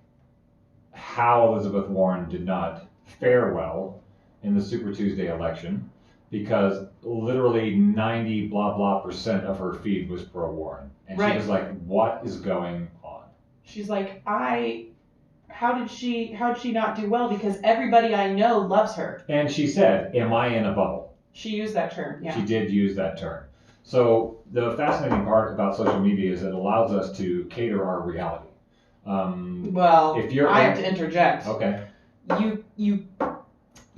how Elizabeth Warren did not fare well in the Super Tuesday election because literally 90 blah blah % of her feed was pro Warren, and Right. she was like, "What is going on?" She's like, how did she not do well? Because everybody I know loves her. And she said, "Am I in a bubble?" She used that term. Yeah. She did use that term. So the fascinating part about social media is it allows us to cater our reality. Well, if you're I have to interject. Okay.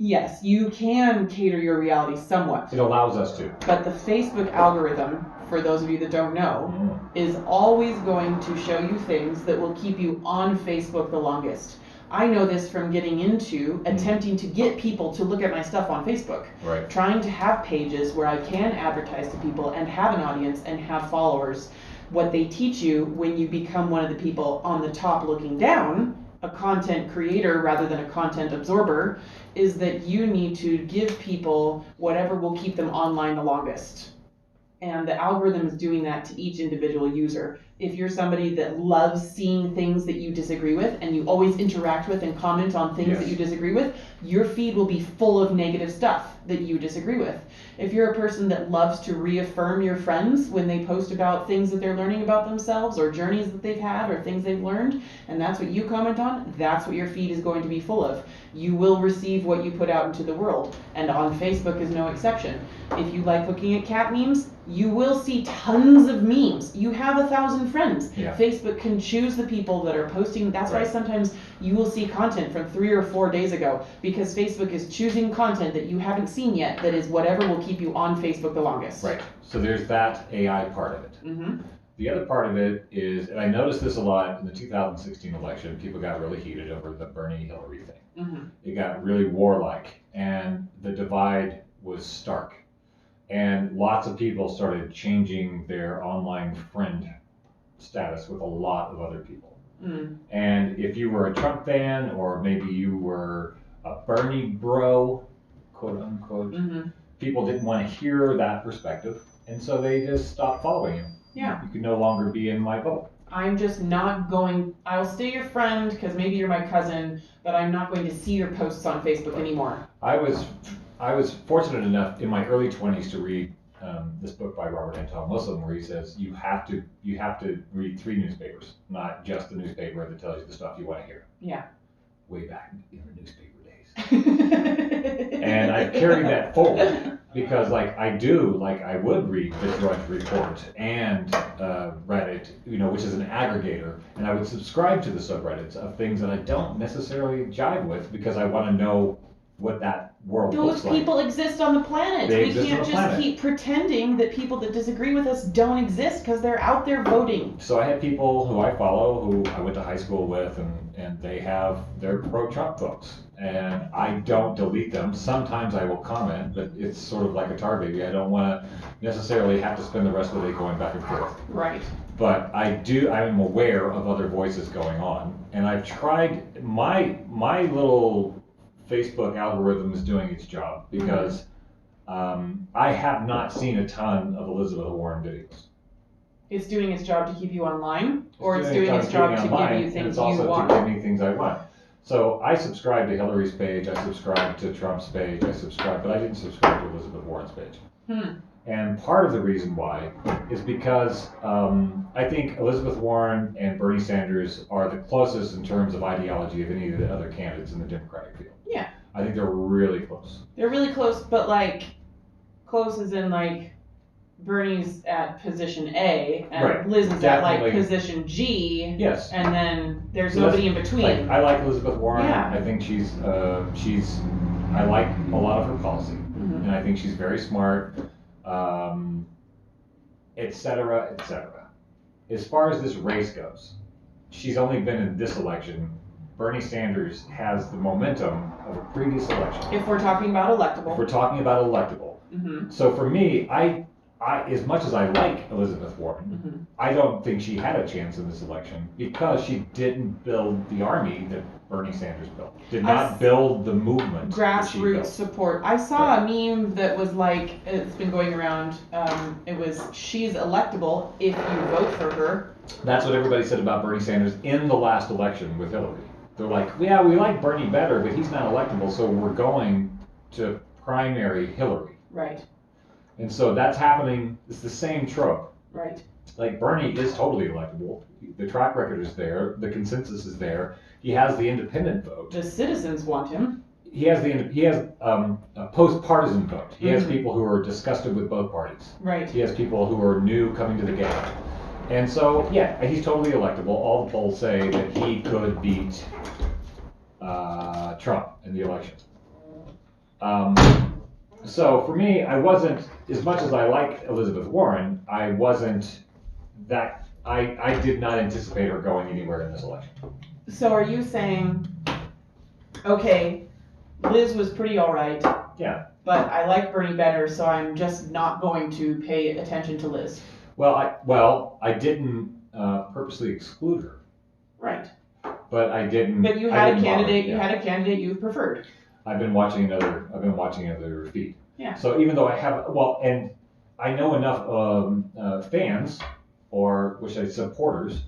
Yes, you can cater your reality somewhat. It allows us to. But the Facebook algorithm, for those of you that don't know, is always going to show you things that will keep you on Facebook the longest. I know this from getting into attempting to get people to look at my stuff on Facebook. Right. Trying to have pages where I can advertise to people and have an audience and have followers. What they teach you when you become one of the people on the top looking down, a content creator rather than a content absorber, is that you need to give people whatever will keep them online the longest. And the algorithm is doing that to each individual user. If you're somebody that loves seeing things that you disagree with and you always interact with and comment on things that you disagree with, your feed will be full of negative stuff that you disagree with. If you're a person that loves to reaffirm your friends when they post about things that they're learning about themselves or journeys that they've had or things they've learned, and that's what you comment on, that's what your feed is going to be full of. You will receive what you put out into the world, and on Facebook is no exception. If you like looking at cat memes, you will see tons of memes. You have 1,000 friends. Yeah. Facebook can choose the people that are posting. That's why sometimes you will see content from 3 or 4 days ago, because Facebook is choosing content that you haven't seen yet that is whatever will keep you on Facebook the longest. Right. So there's that AI part of it. Mm-hmm. The other part of it is, and I noticed this a lot in the 2016 election, people got really heated over the Bernie-Hillary thing. Mm-hmm. It got really warlike, and the divide was stark. And lots of people started changing their online friend status with a lot of other people. Mm. And if you were a Trump fan, or maybe you were a Bernie bro, quote unquote, people didn't want to hear that perspective, and so they just stopped following you. Yeah. You can no longer be in my bubble. I'm just not going, I'll stay your friend because maybe you're my cousin, but I'm not going to see your posts on Facebook anymore. I was fortunate enough in my early 20s to read this book by Robert Anton Wilson, where he says you have to read 3 newspapers, not just the newspaper that tells you the stuff you want to hear. Yeah. Way back in the newspaper days. And I've carried that forward because I would read the Drudge Report and Reddit, which is an aggregator, and I would subscribe to the subreddits of things that I don't necessarily jive with because I want to know what that world looks like. Those people exist on the planet. They We exist can't on the just planet. keep pretending that people that disagree with us don't exist because they're out there voting. So I have people who I follow who I went to high school with, and they're pro-Trump folks. And I don't delete them. Sometimes I will comment, but it's sort of like a tar baby. I don't want to necessarily have to spend the rest of the day going back and forth. Right. But I'm aware of other voices going on. And I've tried, my little Facebook algorithm is doing its job because I have not seen a ton of Elizabeth Warren videos. It's doing its job to keep you online, or it's doing doing its job to online, give you things and it's you also want. to give me things I want. So I subscribe to Hillary's page, I subscribe to Trump's page, but I didn't subscribe to Elizabeth Warren's page. And part of the reason why is because I think Elizabeth Warren and Bernie Sanders are the closest in terms of ideology of any of the other candidates in the Democratic field. Yeah. I think they're really close. They're really close, but close as in Bernie's at position A and Right. Liz is Definitely. at position G. Yes. And then there's So nobody in between. I like Elizabeth Warren. Yeah. I think I like a lot of her policy, and I think she's very smart, et cetera, et cetera. As far as this race goes, she's only been in this election. Bernie Sanders has the momentum of a previous election. If we're talking about electable. If we're talking about electable. So for me, I as much as I like Elizabeth Warren, I don't think she had a chance in this election because she didn't build the army that Bernie Sanders built. Did not build the movement. that she Grassroots built. support. I saw a meme that was it's been going around. It was, she's electable if you vote for her. That's what everybody said about Bernie Sanders in the last election with Hillary. They're like, yeah, we like Bernie better, but he's not electable, so we're going to primary Hillary. Right. And so that's happening. It's the same trope. Right. Like Bernie is totally electable. The track record is there. The consensus is there. He has the independent vote. The citizens want him. He has a post-partisan vote. He has people who are disgusted with both parties. Right. He has people who are new coming to the game. And so, yeah, he's totally electable. All the polls say that he could beat Trump in the election. So for me, I wasn't, as much as I like Elizabeth Warren, I wasn't that, I did not anticipate her going anywhere in this election. So are you saying, okay, Liz was pretty all right. Yeah. But I like Bernie better, so I'm just not going to pay attention to Liz. Well, I didn't purposely exclude her. Right. But I didn't. But you had a candidate. Yeah. You had a candidate you preferred. I've been watching another feed. Yeah. So even though I have, and I know enough fans, or which I supporters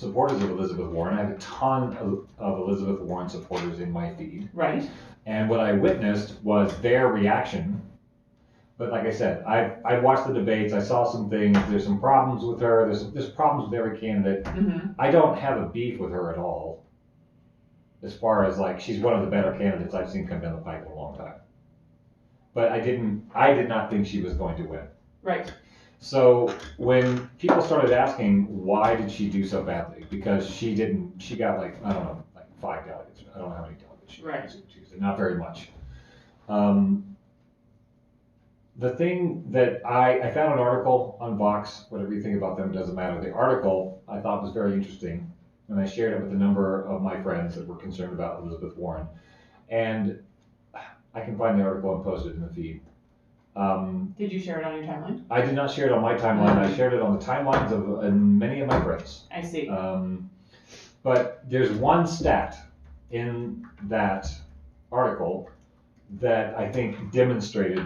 of Elizabeth Warren. I have a ton of Elizabeth Warren supporters in my feed. Right. And what I witnessed was their reaction. But like I said, I watched the debates. I saw some things. There's some problems with her. There's problems with every candidate. Mm-hmm. I don't have a beef with her at all. As far as like, she's one of the better candidates I've seen come down the pipe in a long time. But I did not think she was going to win. Right. So when people started asking why did she do so badly, because she got like, I don't know, like 5 delegates. I don't know how many delegates she got. Not very much. The thing that I found an article on Vox, whatever you think about them doesn't matter. The article I thought was very interesting, and I shared it with a number of my friends that were concerned about Elizabeth Warren. And I can find the article and post it in the feed. Did you share it on your timeline? I did not share it on my timeline. I shared it on the timelines of many of my friends. I see. But there's one stat in that article that I think demonstrated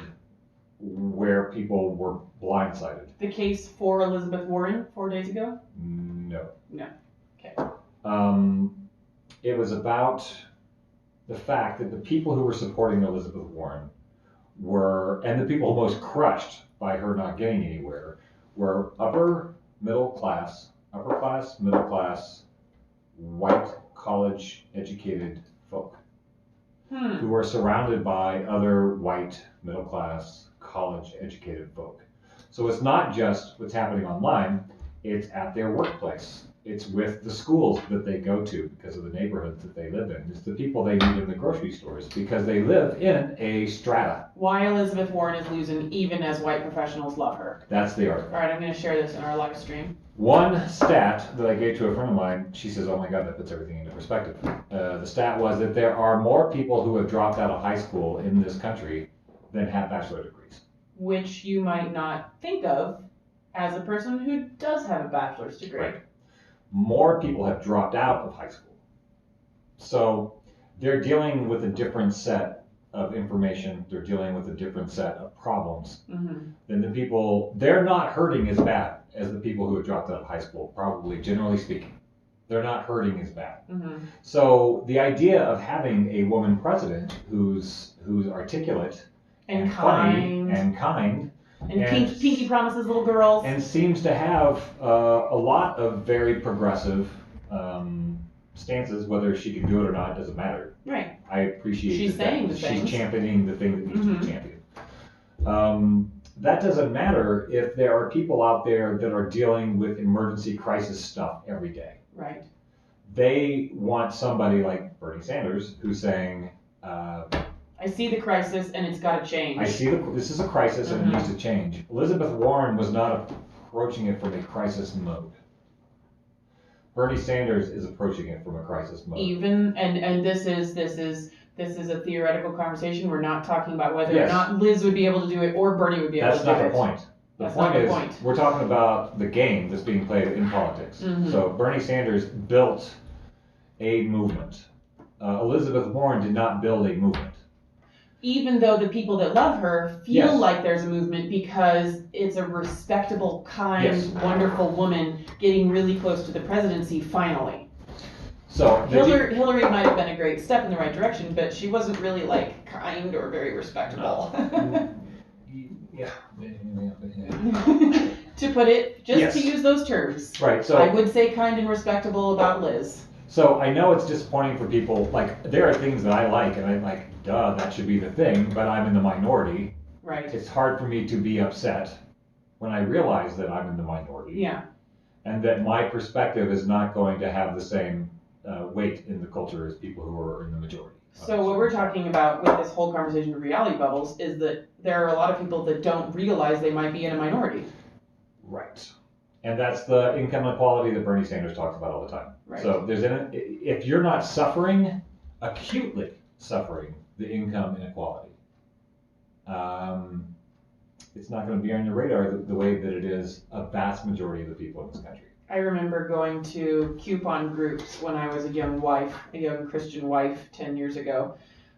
where people were blindsided. The case for Elizabeth Warren 4 days ago? No. Okay. It was about the fact that the people who were supporting Elizabeth Warren and the people most crushed by her not getting anywhere, were upper class, middle class, white, college educated folk who were surrounded by other white, middle class, college educated folk. So it's not just what's happening online, it's at their workplace. It's with the schools that they go to because of the neighborhoods that they live in. It's the people they meet in the grocery stores because they live in a strata. Why Elizabeth Warren is losing even as white professionals love her. That's the article. All right, I'm going to share this in our live stream. One stat that I gave to a friend of mine, she says, oh my God, that puts everything into perspective. The stat was that there are more people who have dropped out of high school in this country than have bachelor degrees. Which you might not think of as a person who does have a bachelor's degree. Right. More people have dropped out of high school. So they're dealing with a different set of information. They're dealing with a different set of problems than the people. They're not hurting as bad as the people who have dropped out of high school, probably, generally speaking. They're not hurting as bad. So the idea of having a woman president who's articulate and funny and kind, and pinky promises little girls. And seems to have a lot of very progressive stances. Whether she can do it or not doesn't matter. Right. I appreciate she's she's championing the thing that needs to be championed. That doesn't matter if there are people out there that are dealing with emergency crisis stuff every day. Right. They want somebody like Bernie Sanders who's saying, I see the crisis and it's got to change. This is a crisis and it needs to change. Elizabeth Warren was not approaching it from a crisis mode. Bernie Sanders is approaching it from a crisis mode. And this is a theoretical conversation. We're not talking about whether or not Liz would be able to do it or Bernie would be able to do it. That's not the point. The point is, we're talking about the game that's being played in politics. So Bernie Sanders built a movement. Elizabeth Warren did not build a movement. Even though the people that love her feel like there's a movement because it's a respectable, kind, wonderful woman getting really close to the presidency finally. So Hillary might have been a great step in the right direction, but she wasn't really like kind or very respectable. Yeah. To put it, just Yes. to use those terms. Right. So I would say kind and respectable about Liz. So I know it's disappointing for people. Like there are things that I like, and I'm like, duh, that should be the thing. But I'm in the minority. Right. It's hard for me to be upset when I realize that I'm in the minority. Yeah. And that my perspective is not going to have the same weight in the culture as people who are in the majority. So what we're talking about with this whole conversation of reality bubbles is that there are a lot of people that don't realize they might be in a minority. Right. And that's the income inequality that Bernie Sanders talks about all the time. Right. So if you're not acutely suffering the income inequality, it's not going to be on your radar the way that it is a vast majority of the people in this country. I remember going to coupon groups when I was a young Christian wife 10 years ago.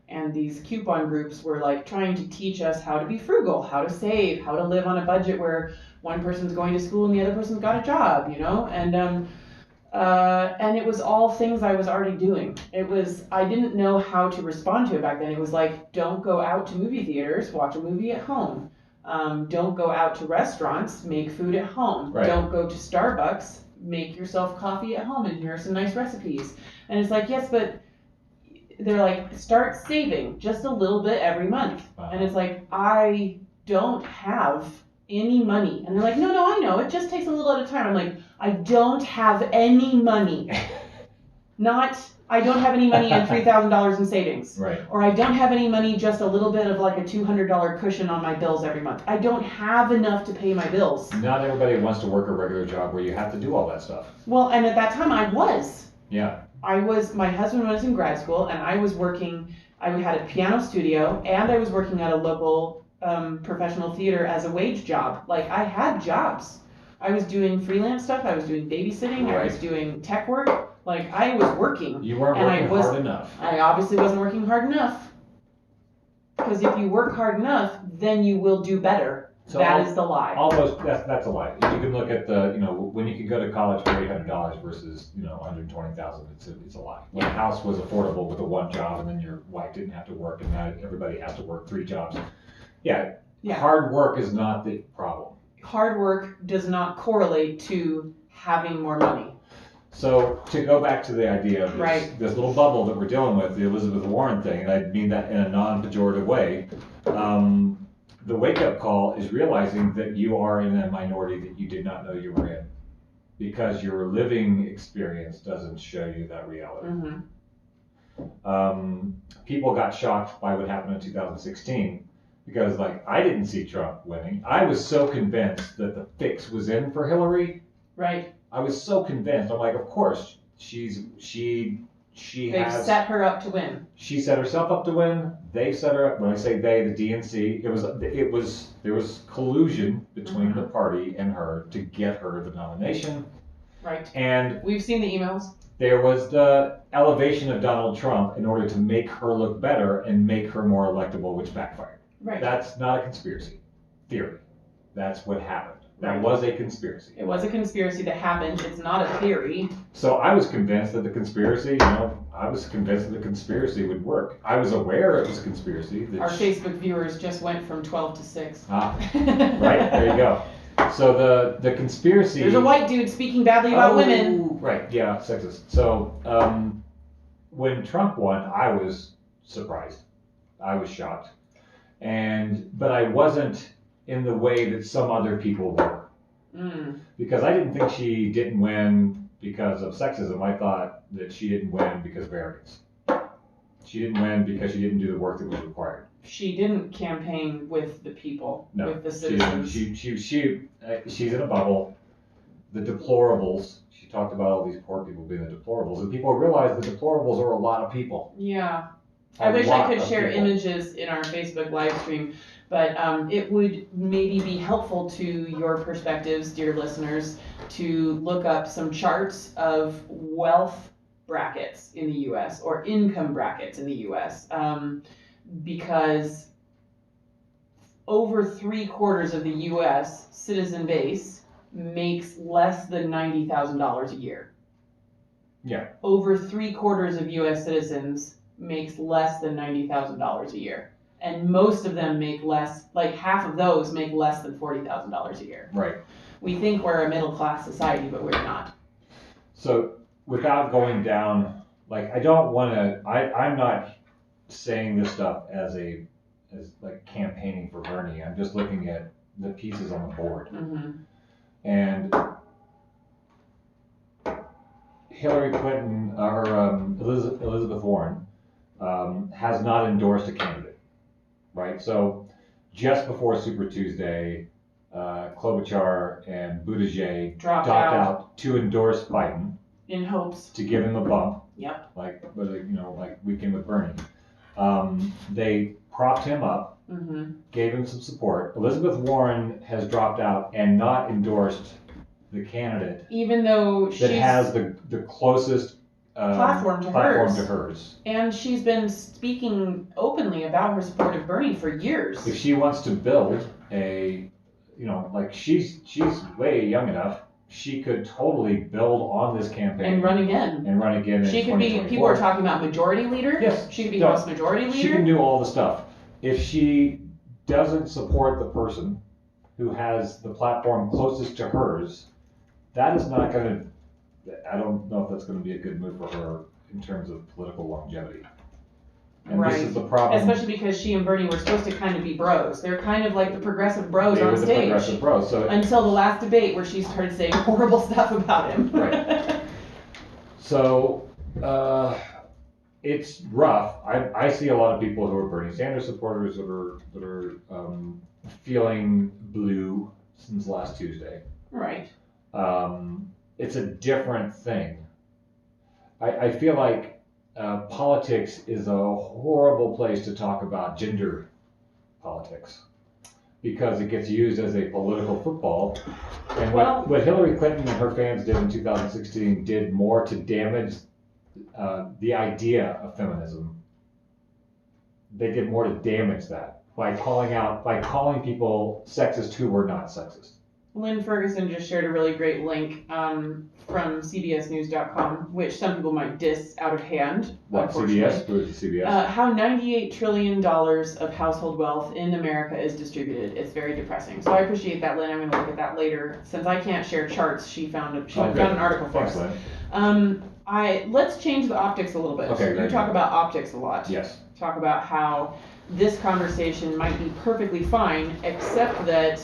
And these coupon groups were like trying to teach us how to be frugal, how to save, how to live on a budget where one person's going to school and the other person's got a job, and it was all things I was already doing. I didn't know how to respond to it back then. It was like, don't go out to movie theaters, watch a movie at home. Don't go out to restaurants, make food at home. Right. Don't go to Starbucks, make yourself coffee at home, and here are some nice recipes. And it's like, yes, but they're like, start saving just a little bit every month. Wow. And it's like, I don't have any money. And they're like, no, I know. It just takes a little at a time. I'm like, I don't have any money. I don't have any money and $3,000 in savings. Right. Or I don't have any money, just a little bit of like a $200 cushion on my bills every month. I don't have enough to pay my bills. Not everybody wants to work a regular job where you have to do all that stuff. Well, and at that time I was. Yeah. My husband was in grad school and I was working, I had a piano studio and I was working at a local professional theater as a wage job. Like I had jobs. I was doing freelance stuff. I was doing babysitting. Right. I was doing tech work. Like I was working. You weren't working hard enough. I obviously wasn't working hard enough. Because if you work hard enough, then you will do better. So that is the lie. That's a lie. You can look at when you can go to college for $800 versus $120,000. It's a lie. When a house was affordable with a one job, and then your wife didn't have to work, and now everybody has to work 3 jobs. Yeah. Hard work is not the problem. Hard work does not correlate to having more money. So to go back to the idea of this little bubble that we're dealing with, the Elizabeth Warren thing, and I mean that in a non-pejorative way, the wake-up call is realizing that you are in a minority that you did not know you were in, because your living experience doesn't show you that reality. Mm-hmm. People got shocked by what happened in 2016 because, I didn't see Trump winning. I was so convinced that the fix was in for Hillary. Right. I was so convinced. I'm like, of course, they've set her up to win. She set herself up to win. They set her up. When I say they, the DNC, there was collusion between the party and her to get her the nomination. Right. And we've seen the emails. There was the elevation of Donald Trump in order to make her look better and make her more electable, which backfired. Right. That's not a conspiracy theory. That's what happened. That was a conspiracy. It was a conspiracy that happened. It's not a theory. So I was convinced that the conspiracy, would work. I was aware it was a conspiracy. Our Facebook viewers just went from 12 to 6. Right, there you go. So the conspiracy... There's a white dude speaking badly about women. Right, yeah, sexist. So when Trump won, I was surprised. I was shocked. But I wasn't in the way that some other people were. Because I didn't think she didn't win because of sexism. I thought that she didn't win because of arrogance. She didn't win because she didn't do the work that was required. She didn't campaign with the people, with the citizens. She's in a bubble. The deplorables, she talked about all these poor people being the deplorables, and people realize the deplorables are a lot of people. Yeah. I wish I could share images in our Facebook live stream, but it would maybe be helpful to your perspectives, dear listeners, to look up some charts of wealth brackets in the U.S. or income brackets in the U.S. Because over 3/4 of the U.S. citizen base makes less than $90,000 a year. Yeah. over 3/4 of U.S. citizens makes less than $90,000 a year. And most of them make less, like half of those make less than $40,000 a year. Right. We think we're a middle class society, but we're not. So without going down, like I don't want to, I'm not saying this stuff as like campaigning for Bernie. I'm just looking at the pieces on the board. Mm-hmm. And Hillary Clinton or Elizabeth Warren has not endorsed a candidate, right? So just before Super Tuesday, Klobuchar and Buttigieg Dropped out to endorse Biden in hopes to give him a bump. Yep. Like Weekend with Bernie. They propped him up, Mm-hmm. gave him some support. Elizabeth Warren has dropped out and not endorsed the candidate, even though that has the closest platform to hers. And she's been speaking openly about her support of Bernie for years. If she wants to build she's way young enough, she could totally build on this campaign and run again. She could be. People are talking about majority leader. Yes, she could be House Majority Leader. She can do all the stuff. If she doesn't support the person who has the platform closest to hers, that is not going to. I don't know if that's going to be a good move for her in terms of political longevity. And right. This is the problem. Especially because she and Bernie were supposed to kind of be bros. They're kind of like the progressive bros on stage. The progressive bros. So until the last debate where she started saying horrible stuff about him. Right. So it's rough. I see a lot of people who are Bernie Sanders supporters that are feeling blue since last Tuesday. Right. It's a different thing. I feel like politics is a horrible place to talk about gender politics because it gets used as a political football. And what Hillary Clinton and her fans did in 2016 did more to damage the idea of feminism. They did more to damage that by calling people sexist who were not sexist. Lynn Ferguson just shared a really great link from CBSNews.com, which some people might diss out of hand. What, CBS? Who is CBS? How $98 trillion of household wealth in America is distributed. It's very depressing. So I appreciate that, Lynn. I'm going to look at that later. Since I can't share charts, she found an article for us. Let's change the optics a little bit. Okay, you talk about optics a lot. Yes. Talk about how this conversation might be perfectly fine, except that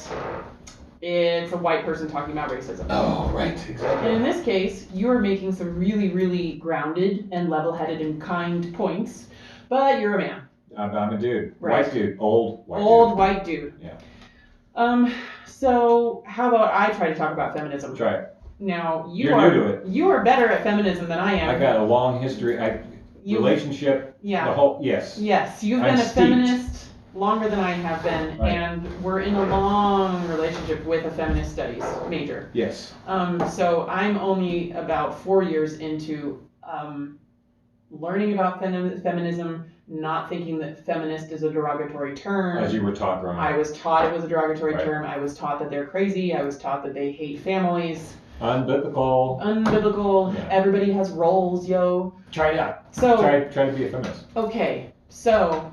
it's a white person talking about racism. Oh, right, exactly. And in this case, you're making some really, really grounded and level-headed and kind points, but you're a man. I'm a dude. Right. White dude. Old white dude. Yeah. So how about I try to talk about feminism? Try it. Now, You're new to it. You are better at feminism than I am. I got a long history. Relationship. Yeah. The whole, yes. Yes, you've been a feminist longer than I have been, right. And we're in a long relationship with a feminist studies major. Yes. So I'm only about 4 years into learning about feminism, not thinking that feminist is a derogatory term. As you were taught growing up. I was taught it was a derogatory right. term. I was taught that they're crazy. I was taught that they hate families. Unbiblical. Yeah. Everybody has roles, yo. Try it out. So try to be a feminist. Okay, so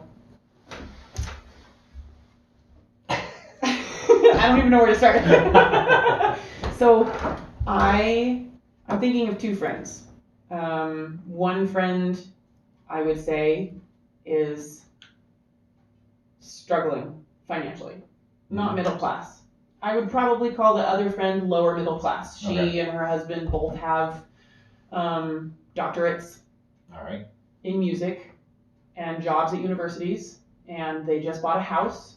I don't even know where to start. So I'm thinking of two friends. One friend, I would say, is struggling financially, not middle class. I would probably call the other friend lower middle class. She and her husband both have doctorates. All right. In music and jobs at universities, and they just bought a house.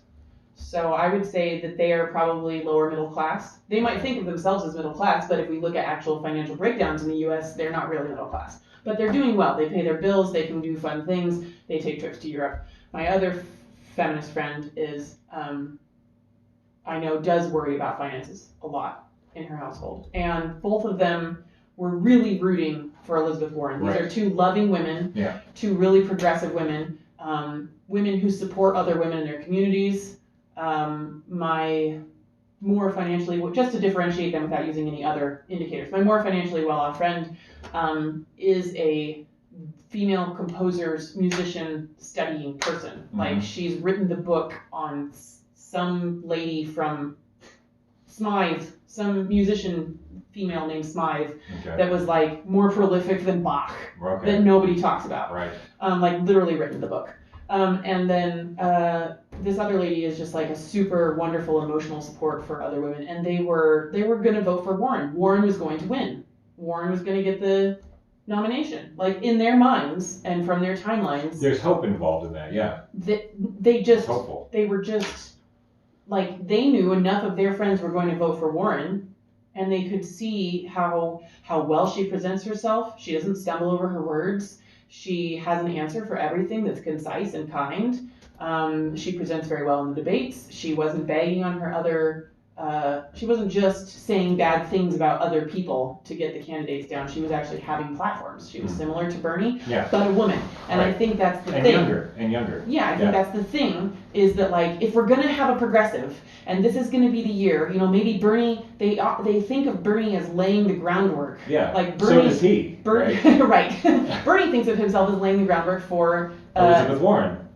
So I would say that they are probably lower middle class. They might think of themselves as middle class, but if we look at actual financial breakdowns in the US, they're not really middle class. But they're doing well. They pay their bills, they can do fun things, they take trips to Europe. My other feminist friend is, I know, does worry about finances a lot in her household. And both of them were really rooting for Elizabeth Warren. These are two loving women, two really progressive women, women who support other women in their communities. My more financially, just to differentiate them without using any other indicators. My more financially well-off friend is a female composer's musician studying person. Like she's written the book on some lady from Smythe, some musician female named Smythe that was like more prolific than Bach that nobody talks about. Right. Like literally written the book. And then this other lady is just like a super wonderful emotional support for other women. And they were going to vote for Warren. Warren was going to win. Warren was going to get the nomination. Like in their minds and from their timelines. There's hope involved in that, yeah. They were just like, they knew enough of their friends were going to vote for Warren, and they could see how well she presents herself. She doesn't stumble over her words. She has an answer for everything that's concise and kind. She presents very well in the debates. She wasn't bagging on her other. She wasn't just saying bad things about other people to get the candidates down. She was actually having platforms. She was similar to Bernie, but a woman. And I think that's the thing. And younger. Yeah, I think that's the thing, is that like, if we're going to have a progressive, and this is going to be the year, maybe Bernie, they think of Bernie as laying the groundwork. Yeah, like Bernie, so does he. Right. Right. Bernie thinks of himself as laying the groundwork for Elizabeth Warren.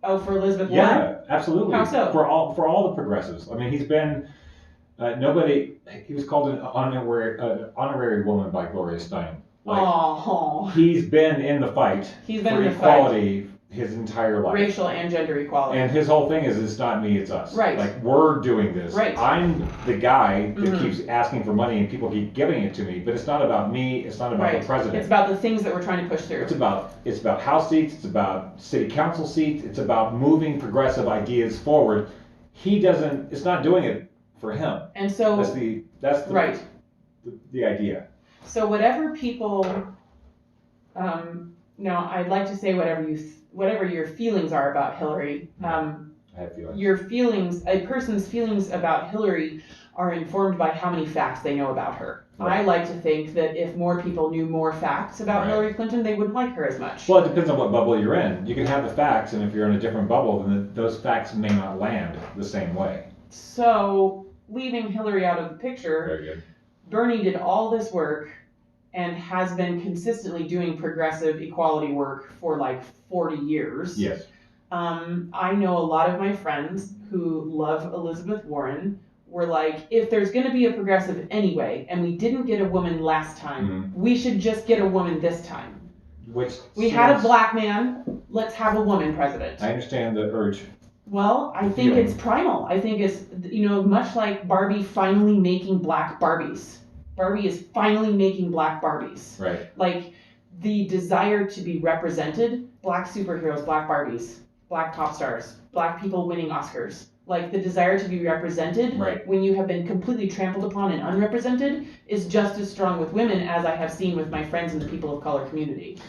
Oh, for Elizabeth Warren? Yeah, absolutely. How so? For all the progressives. I mean, he's been... he was called an honorary woman by Gloria Steinem. Like, he's been in the fight for equality his entire life. Racial and gender equality. And his whole thing is, it's not me, it's us. Right. Like, we're doing this. Right. I'm the guy that keeps asking for money and people keep giving it to me, but it's not about me, it's not about the president. It's about the things that we're trying to push through. It's about House seats, it's about city council seats, it's about moving progressive ideas forward. It's not doing it for him. And so that's the idea. So whatever people, now I'd like to say whatever your feelings are about Hillary. I have feelings. Your feelings, a person's feelings about Hillary are informed by how many facts they know about her. Right. I like to think that if more people knew more facts about Hillary Clinton, they wouldn't like her as much. Well, it depends on what bubble you're in. You can have the facts, and if you're in a different bubble, then those facts may not land the same way. So, leaving Hillary out of the picture, very good. Bernie did all this work and has been consistently doing progressive equality work for like 40 years. Yes. I know a lot of my friends who love Elizabeth Warren were like, if there's going to be a progressive anyway, and we didn't get a woman last time, we should just get a woman this time. We had a black man, let's have a woman president. I understand the urge. Well, I think it's primal. I think it's, much like Barbie finally making black Barbies. Barbie is finally making black Barbies. Right. Like, the desire to be represented, black superheroes, black Barbies, black pop stars, black people winning Oscars. Like, the desire to be represented when you have been completely trampled upon and unrepresented is just as strong with women as I have seen with my friends in the people of color community.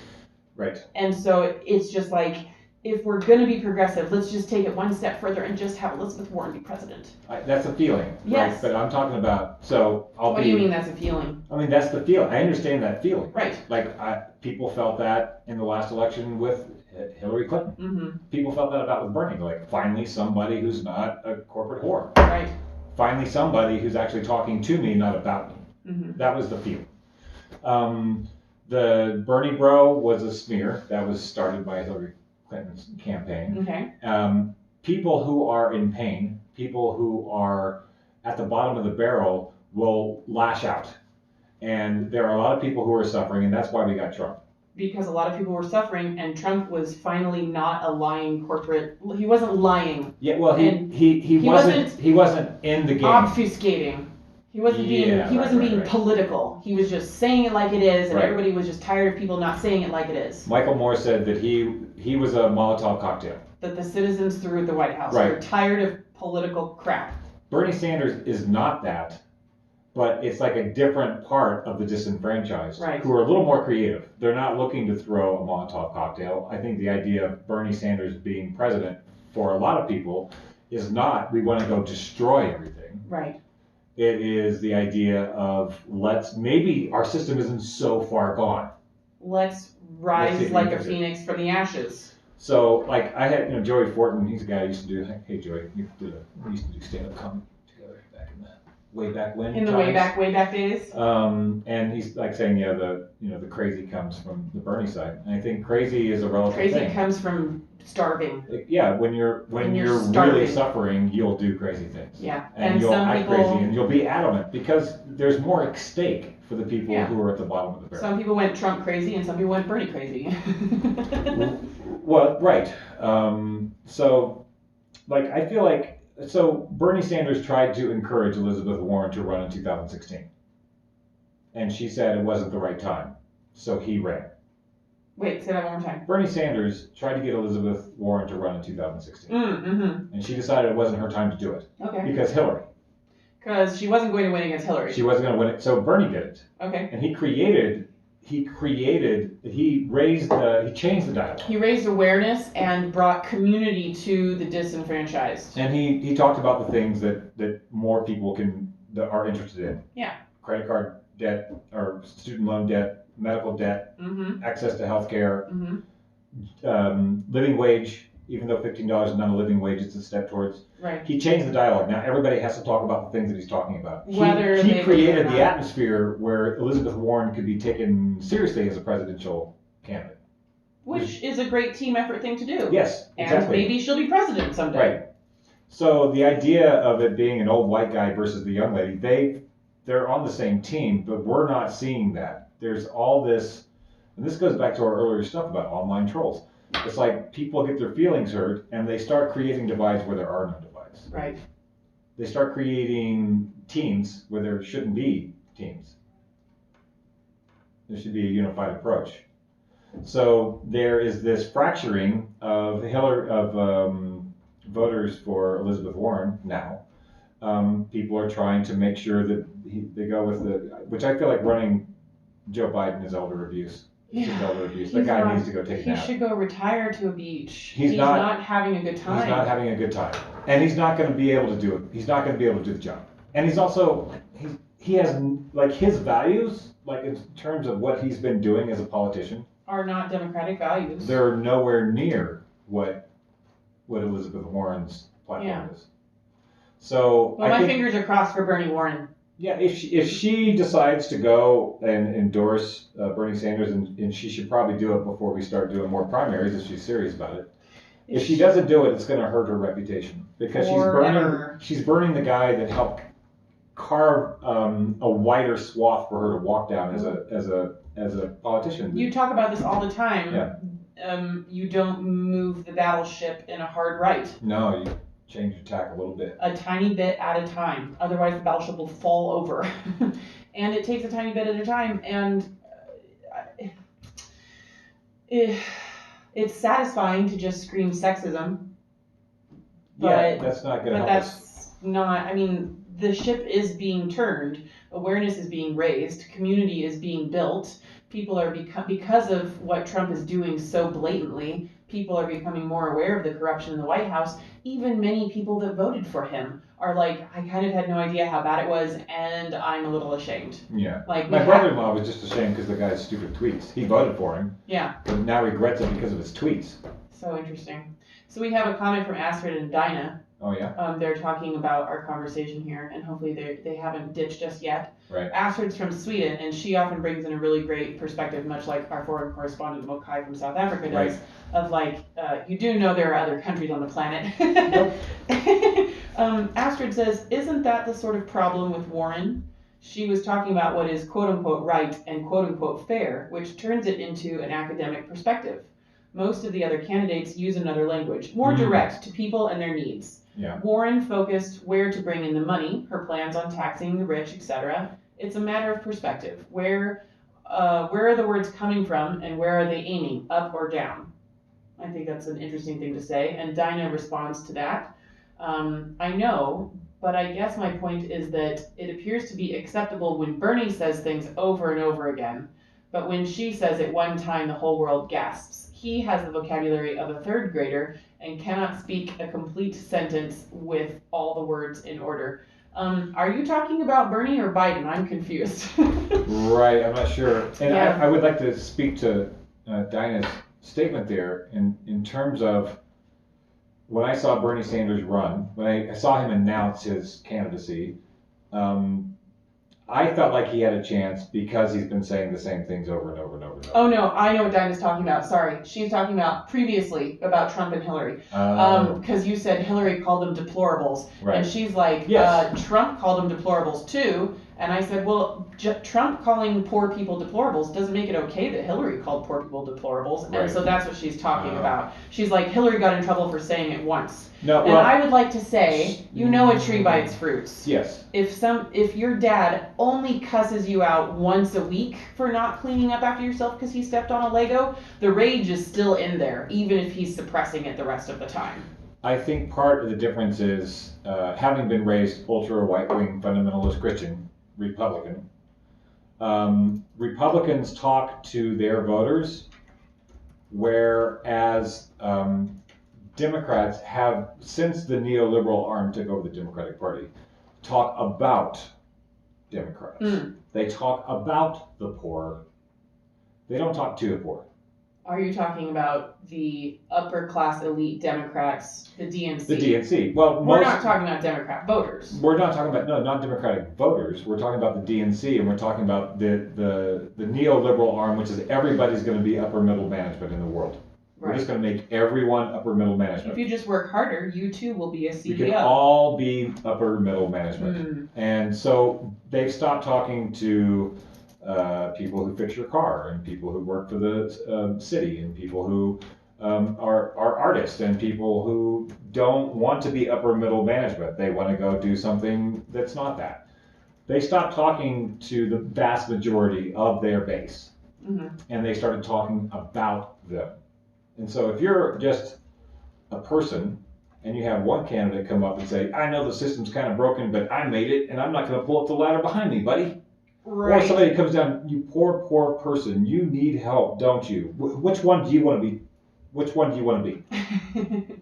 Right. And so it's just like, if we're going to be progressive, let's just take it one step further and just have Elizabeth Warren be president. That's a feeling. Yes. Right? But I'm talking about, What do you mean that's a feeling? I mean, that's the feeling. I understand that feeling. Right. Like, people felt that in the last election with Hillary Clinton. Mm-hmm. People felt that about with Bernie. Like, finally somebody who's not a corporate whore. Right. Finally somebody who's actually talking to me, not about me. Mm-hmm. That was the feeling. The Bernie bro was a smear that was started by Hillary Clinton's campaign. Okay. People who are in pain, people who are at the bottom of the barrel will lash out. And there are a lot of people who are suffering, and that's why we got Trump. Because a lot of people were suffering, and Trump was finally not a lying corporate. He wasn't lying. Yeah, well, he wasn't in the game. Obfuscating. He wasn't being political. He was just saying it like it is, and everybody was just tired of people not saying it like it is. Michael Moore said that he was a Molotov cocktail. That the citizens threw at the White House. They're tired of political crap. Bernie Sanders is not that, but it's like a different part of the disenfranchised who are a little more creative. They're not looking to throw a Molotov cocktail. I think the idea of Bernie Sanders being president for a lot of people is not, we want to go destroy everything. Right. It is the idea of maybe our system isn't so far gone. Let's rise like a phoenix from the ashes. So, like, I had, Joey Fortin, he's a guy I used to do, hey Joey, we used to do stand-up comedy together back in way back when. In the way back days. And he's like saying, the crazy comes from the Bernie side. And I think crazy is a relative thing. Crazy comes from starving. Yeah, when you're really suffering, you'll do crazy things. Yeah. And you'll act crazy and you'll be adamant because there's more at stake for the people who are at the bottom of the barrel. Some people went Trump crazy and some people went Bernie crazy. Well, right. So, I feel like, Bernie Sanders tried to encourage Elizabeth Warren to run in 2016. And she said it wasn't the right time. So he ran. Wait, say that one more time. Bernie Sanders tried to get Elizabeth Warren to run in 2016. Mm-hmm. And she decided it wasn't her time to do it. Okay. Because Hillary. Because she wasn't going to win against Hillary. She wasn't going to win it. So Bernie did it. Okay. And he changed the dialogue. He raised awareness and brought community to the disenfranchised. And he talked about the things that more people that are interested in. Yeah. Credit card debt or student loan debt, medical debt, access to health care, living wage, even though $15 is not a living wage, it's a step towards. Right. He changed the dialogue. Now everybody has to talk about the things that he's talking about. Whether he created the atmosphere where Elizabeth Warren could be taken seriously as a presidential candidate. Which is a great team effort thing to do. Yes, exactly. And maybe she'll be president someday. Right. So the idea of it being an old white guy versus the young lady, they're on the same team, but we're not seeing that. There's all this, and this goes back to our earlier stuff about online trolls. It's like people get their feelings hurt and they start creating divides where there are no divides. Right. They start creating teams where there shouldn't be teams. There should be a unified approach. So there is this fracturing of voters for Elizabeth Warren now. People are trying to make sure that they go with which I feel like running Joe Biden is elder abuse. Yeah. Elder abuse. That guy needs to go take a nap. He should go retire to a beach. He's not having a good time. He's not having a good time. And he's not going to be able to do it. He's not going to be able to do the job. And he's also, he has, his values, in terms of what he's been doing as a politician, are not democratic values. They're nowhere near what Elizabeth Warren's platform is. So my fingers are crossed for Bernie Warren. Yeah, if she decides to go and endorse Bernie Sanders, and she should probably do it before we start doing more primaries if she's serious about it. If she doesn't do it, it's going to hurt her reputation because she's burning the guy that helped carve a wider swath for her to walk down as a politician. You talk about this all the time. Yeah. You don't move the battleship in a hard right. No, you change your tack a little bit. A tiny bit at a time. Otherwise, the battleship will fall over. And it takes a tiny bit at a time. And it's satisfying to just scream sexism. Yeah, that's not going to help us. But that's not, the ship is being turned. Awareness is being raised. Community is being built. People are because of what Trump is doing so blatantly, people are becoming more aware of the corruption in the White House. Even many people that voted for him are like, I kind of had no idea how bad it was, and I'm a little ashamed. Yeah. My brother-in-law was just ashamed because of the guy's stupid tweets. He voted for him. Yeah. But now regrets it because of his tweets. So interesting. So we have a comment from Astrid and Dinah. Oh, yeah? They're talking about our conversation here, and hopefully they haven't ditched us yet. Right. Astrid's from Sweden, and she often brings in a really great perspective, much like our foreign correspondent Mokai from South Africa does, right. Of you do know there are other countries on the planet. Nope. Astrid says, isn't that the sort of problem with Warren? She was talking about what is quote-unquote right and quote-unquote fair, which turns it into an academic perspective. Most of the other candidates use another language, more direct to people and their needs. Yeah. Warren focused where to bring in the money, her plans on taxing the rich, etc. It's a matter of perspective. Where are the words coming from and where are they aiming, up or down? I think that's an interesting thing to say. And Dinah responds to that. I know, but I guess my point is that it appears to be acceptable when Bernie says things over and over again. But when she says it one time, the whole world gasps. He has the vocabulary of a third grader and cannot speak a complete sentence with all the words in order. Are you talking about Bernie or Biden? I'm confused. Right, I'm not sure. And yeah. I would like to speak to Dinah's statement there in terms of when I saw Bernie Sanders run, when I saw him announce his candidacy, I felt like he had a chance because he's been saying the same things over and over and over and over. Oh no, I know what Dinah's talking about. Sorry, she's talking about previously about Trump and Hillary. Because you said Hillary called them deplorables, Right. and she's like, Yes. Trump called them deplorables too. And I said, well, Trump calling poor people deplorables doesn't make it okay that Hillary called poor people deplorables. Right. And so that's what she's talking about. She's like, Hillary got in trouble for saying it once. No, and well, I would like to say, you know a tree by its fruits. Yes. If your dad only cusses you out once a week for not cleaning up after yourself because he stepped on a Lego, the rage is still in there, even if he's suppressing it the rest of the time. I think part of the difference is having been raised ultra right-wing fundamentalist Christian Republican. Republicans talk to their voters, whereas Democrats have, since the neoliberal arm took over the Democratic Party, talk about Democrats. They talk about the poor. They don't talk to the poor. Are you talking about the upper class elite Democrats, the DNC? The DNC. Well, we're not talking about Democrat voters. We're not talking about not Democratic voters. We're talking about the DNC, and we're talking about the neoliberal arm, which is everybody's going to be upper middle management in the world. Right. We're just going to make everyone upper middle management. If you just work harder, you too will be a CEO. We can all be upper middle management. And so they've stopped talking to people who fix your car, and people who work for the city, and people who are artists, and people who don't want to be upper middle management. They want to go do something that's not that. They stopped talking to the vast majority of their base, and they started talking about them. And so if you're just a person and you have one candidate come up and say, I know the system's kind of broken, but I made it, and I'm not going to pull up the ladder behind me, buddy. Right. Or somebody comes down, you poor person, you need help, don't you? Which one do you want to be? Which one do you want to be?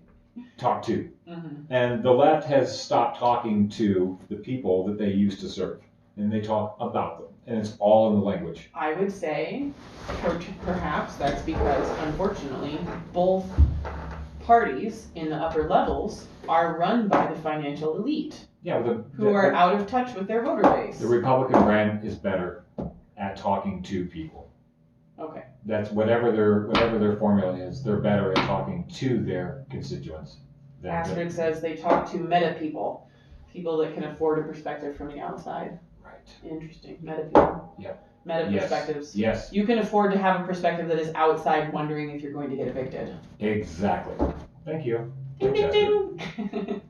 Talk to. And the left has stopped talking to the people that they used to serve, and they talk about them, and it's all in the language. I would say, perhaps that's because, unfortunately, both parties in the upper levels are run by the financial elite. Yeah, who are out of touch with their voter base. The Republican brand is better at talking to people. Okay. That's whatever their formula is. They're better at talking to their constituents. Astrid says they talk to meta people that can afford a perspective from the outside. Right. Interesting. Meta people. Yep. Meta perspectives. Yes. You can afford to have a perspective that is outside, wondering if you're going to get evicted. Exactly. Thank you. Ding, ding, ding.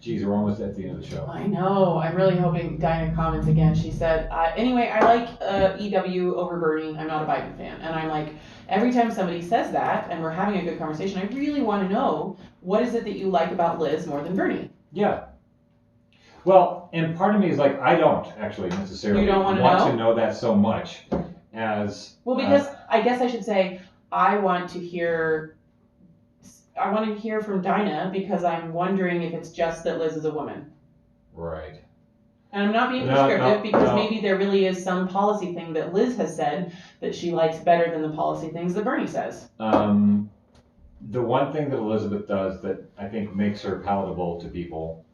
Geez, we're almost at the end of the show. I know. I'm really hoping Dinah comments again. She said, anyway, I like EW over Bernie. I'm not a Biden fan. And I'm like, every time somebody says that and we're having a good conversation, I really want to know, what is it that you like about Liz more than Bernie? Yeah. Well, and part of me is like, I don't actually necessarily you don't want to know that so much as... Well, because I guess I should say, I want to hear from Dinah because I'm wondering if it's just that Liz is a woman. Right. And I'm not being prescriptive because maybe there really is some policy thing that Liz has said that she likes better than the policy things that Bernie says. The one thing that Elizabeth does that I think makes her palatable to people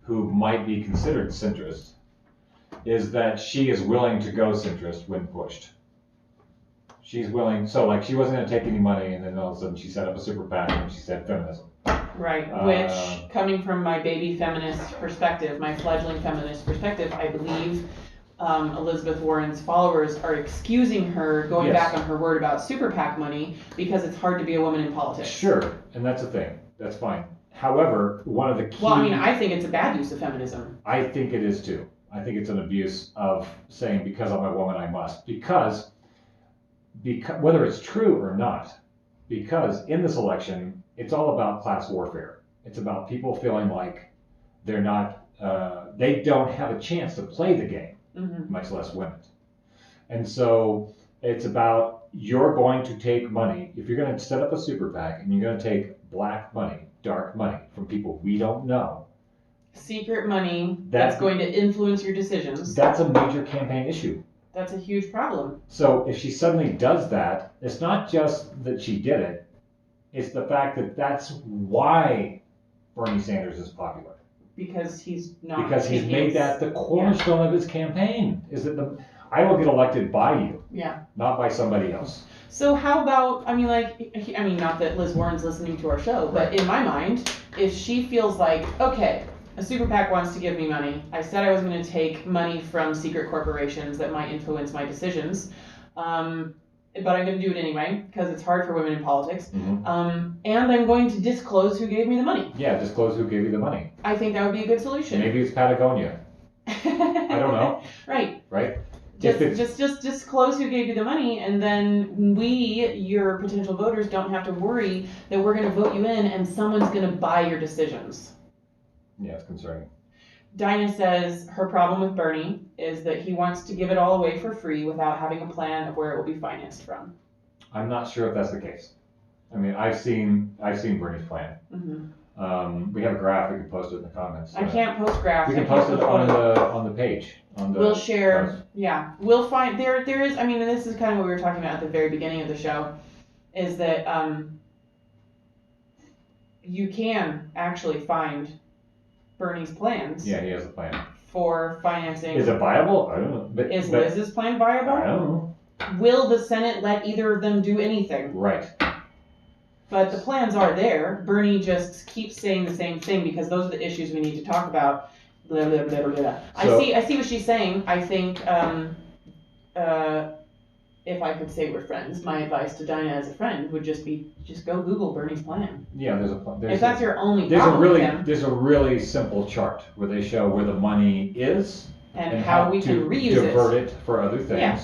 who might be considered centrist is that she is willing to go centrist when pushed. She's willing, so like she wasn't going to take any money, and then all of a sudden she set up a super PAC and she said feminism. Right, which coming from my baby feminist perspective, my fledgling feminist perspective, I believe Elizabeth Warren's followers are excusing her going back on her word about super PAC money because it's hard to be a woman in politics. Sure, and that's the thing. That's fine. However, one of the key... Well, I mean, I think it's a bad use of feminism. I think it is too. I think it's an abuse of saying because I'm a woman I must. Because whether it's true or not, because in this election, it's all about class warfare. It's about people feeling like they're not, they don't have a chance to play the game, much less win it. And so it's about, you're going to take money, if you're going to set up a super PAC and you're going to take black money, dark money from people we don't know. Secret money that's going to influence your decisions. That's a major campaign issue. That's a huge problem. So if she suddenly does that, it's not just that she did it, it's the fact that that's why Bernie Sanders is popular. Because he's not. Because he's made that the cornerstone of his campaign. Is that I will get elected by you. Yeah. Not by somebody else. So how about, not that Liz Warren's listening to our show, but in my mind, if she feels like, okay, a super PAC wants to give me money. I said I was going to take money from secret corporations that might influence my decisions. But I'm going to do it anyway because it's hard for women in politics. Mm-hmm. And I'm going to disclose who gave me the money. Yeah, disclose who gave you the money. I think that would be a good solution. Maybe it's Patagonia. I don't know. Right. Right? Just disclose who gave you the money, and then we, your potential voters, don't have to worry that we're going to vote you in and someone's going to buy your decisions. Yeah, it's concerning. Dinah says her problem with Bernie is that he wants to give it all away for free without having a plan of where it will be financed from. I'm not sure if that's the case. I mean, I've seen Bernie's plan. Mm-hmm. We have a graph. We can post it in the comments. I can't post graphs. We can post it on the page. We'll share. Post. Yeah, we'll find there is. I mean, and this is kind of what we were talking about at the very beginning of the show, is that you can actually find Bernie's plans. Yeah, he has a plan For financing. Is it viable? I don't know. But Liz's plan viable? I don't know. Will the Senate let either of them do anything? Right. But the plans are there. Bernie just keeps saying the same thing because those are the issues we need to talk about. Blah, blah, blah, blah, blah. I see what she's saying. I think if I could say we're friends, my advice to Dinah as a friend would just be go Google Bernie's plan. Yeah, there's a plan. If that's your only problem. There's a really simple chart where they show where the money is and how we can reuse it. Divert it for other things. Yeah.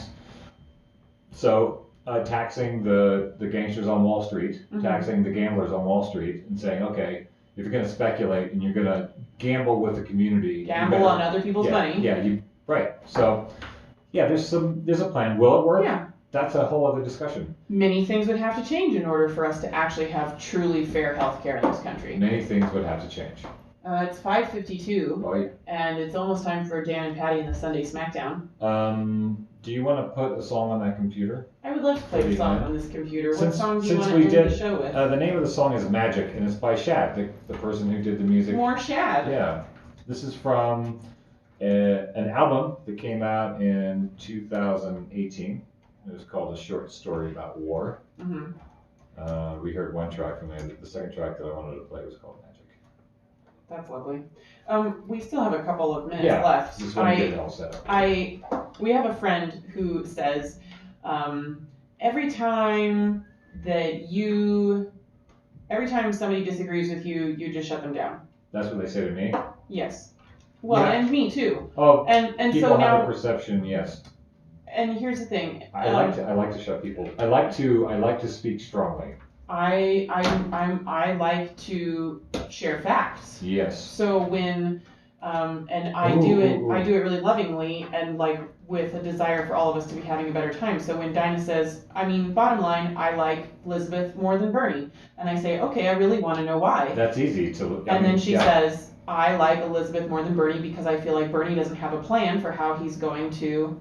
So taxing the gangsters on Wall Street, Mm-hmm. taxing the gamblers on Wall Street, and saying, okay, if you're going to speculate and you're going to gamble with the community, gamble on other people's money. Yeah, right. So, yeah, there's a plan. Will it work? Yeah. That's a whole other discussion. Many things would have to change in order for us to actually have truly fair health care in this country. Many things would have to change. It's 5:52, Right. And it's almost time for Dan and Patty and the Sunday Smackdown. Do you want to put a song on that computer? I would love to play a song on this computer. What song do you want to end the show with? The name of the song is Magic, and it's by Shad, the person who did the music. More Shad. Yeah. This is from an album that came out in 2018. It was called A Short Story About War. Mm-hmm. We heard one track from it. The second track that I wanted to play was called Magic. That's lovely. We still have a couple of minutes left. Just want to get it all set up. We have a friend who says every time somebody disagrees with you, you just shut them down. That's what they say to me? Yes. Well, and me too. Oh, and people so now have a perception, yes. And here's the thing. I like to shut people. I like to speak strongly. I like to share facts. Yes. So when and I do it really lovingly and like with a desire for all of us to be having a better time. So when Dinah says, bottom line, I like Elizabeth more than Bernie, and I say, okay, I really want to know why. That's easy to. And then she says, I like Elizabeth more than Bernie because I feel like Bernie doesn't have a plan for how he's going to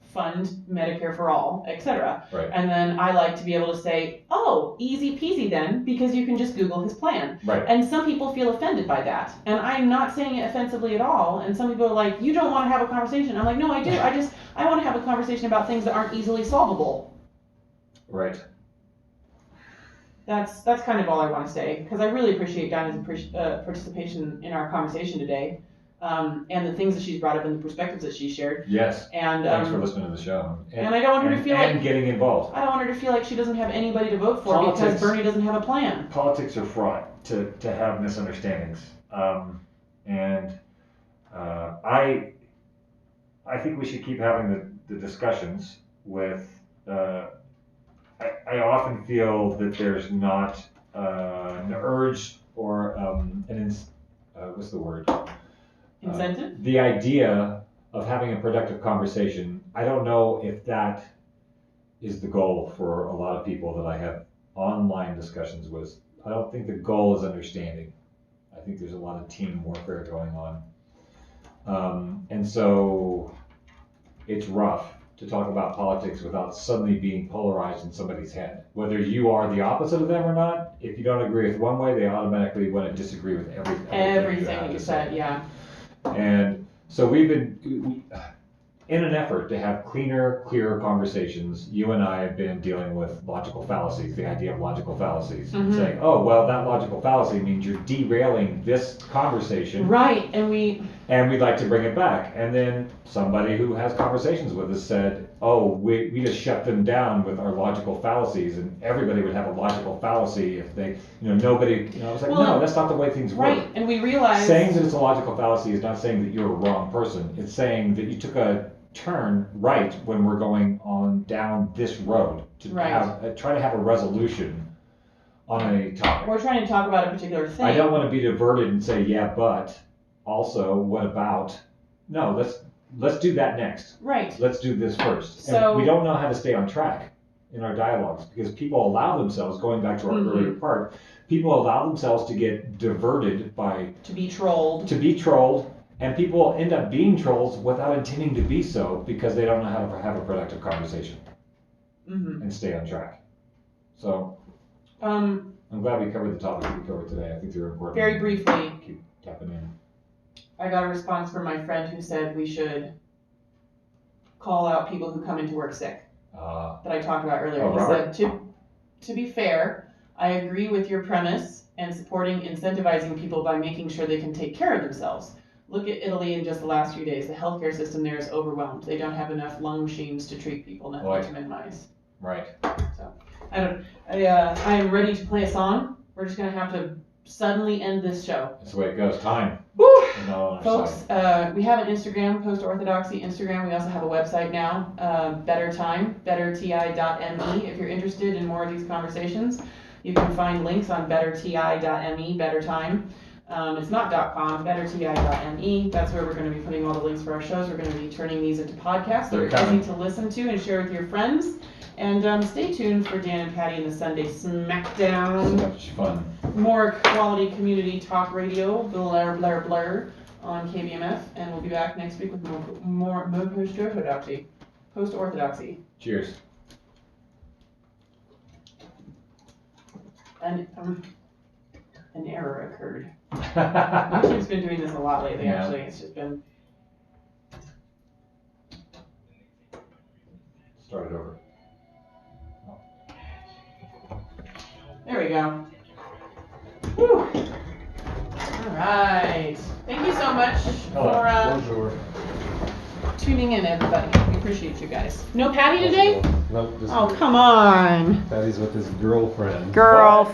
fund Medicare for all, etc. Right. And then I like to be able to say, oh, easy peasy then, because you can just Google his plan. Right. And some people feel offended by that. And I'm not saying it offensively at all. And some people are like, you don't want to have a conversation. I'm like, no, I do. I want to have a conversation about things that aren't easily solvable. Right. That's kind of all I want to say, because I really appreciate Dinah's participation in our conversation today. And the things that she's brought up and the perspectives that she shared. Yes. And thanks for listening to the show. And I don't want her to feel and getting involved. I don't want her to feel like she doesn't have anybody to vote for because Bernie doesn't have a plan. Politics are fraught to have misunderstandings. I think we should keep having the discussions with. I often feel that there's not an urge or what's the word? Incentive? The idea of having a productive conversation, I don't know if that is the goal for a lot of people that I have online discussions with. I don't think the goal is understanding. I think there's a lot of team warfare going on. And so it's rough to talk about politics without suddenly being polarized in somebody's head. Whether you are the opposite of them or not, if you don't agree with one way, they automatically want to disagree with everything you said, yeah. And so we've been, in an effort to have cleaner, clearer conversations, you and I have been dealing with logical fallacies, the idea of logical fallacies. Saying, oh, well, that logical fallacy means you're derailing this conversation. Right, and we'd like to bring it back. And then somebody who has conversations with us said, oh, we just shut them down with our logical fallacies, and everybody would have a logical fallacy if they, nobody, I was like, no, that's not the way things work. Right, and we realized... Saying that it's a logical fallacy is not saying that you're a wrong person. It's saying that you took a turn right when we're going on down this road to try to have a resolution on a topic. We're trying to talk about a particular thing. I don't want to be diverted and say, yeah, but also what about? No, let's do that next. Right. Let's do this first. So, and we don't know how to stay on track in our dialogues because people allow themselves, going back to our earlier part, people allow themselves to get diverted by to be trolled. And people end up being trolls without intending to be so because they don't know how to have a productive conversation and stay on track. So, I'm glad we covered the topics we covered today. I think they're important. Very briefly, keep tapping in. I got a response from my friend who said we should call out people who come into work sick. That I talked about earlier. He said, to be fair, I agree with your premise and supporting incentivizing people by making sure they can take care of themselves. Look at Italy in just the last few days. The healthcare system there is overwhelmed. They don't have enough lung machines to treat people, nothing to minimize. Right. So, I am ready to play a song. We're just going to have to suddenly end this show. That's the way it goes. Time. Woo! Folks, we have an Instagram, Post-Orthodoxy Instagram. We also have a website now, Better Time, betterti.me. If you're interested in more of these conversations, you can find links on betterti.me, Better Time. It's not .com, betterti.me. That's where we're going to be putting all the links for our shows. We're going to be turning these into podcasts that are easy to listen to and share with your friends. And stay tuned for Dan and Patty and the Sunday Smackdown. Such fun. More quality community talk radio, blur, blur, blur, on KBMF. And we'll be back next week with more Post-Orthodoxy. Post-Orthodoxy. Cheers. And an error occurred. YouTube's been doing this a lot lately, actually. It's just been... Start it over. There we go. Whew. All right. Thank you so much for tuning in, everybody. We appreciate you guys. No Patty today? Nope. Oh, come on. Patty's with his girlfriend.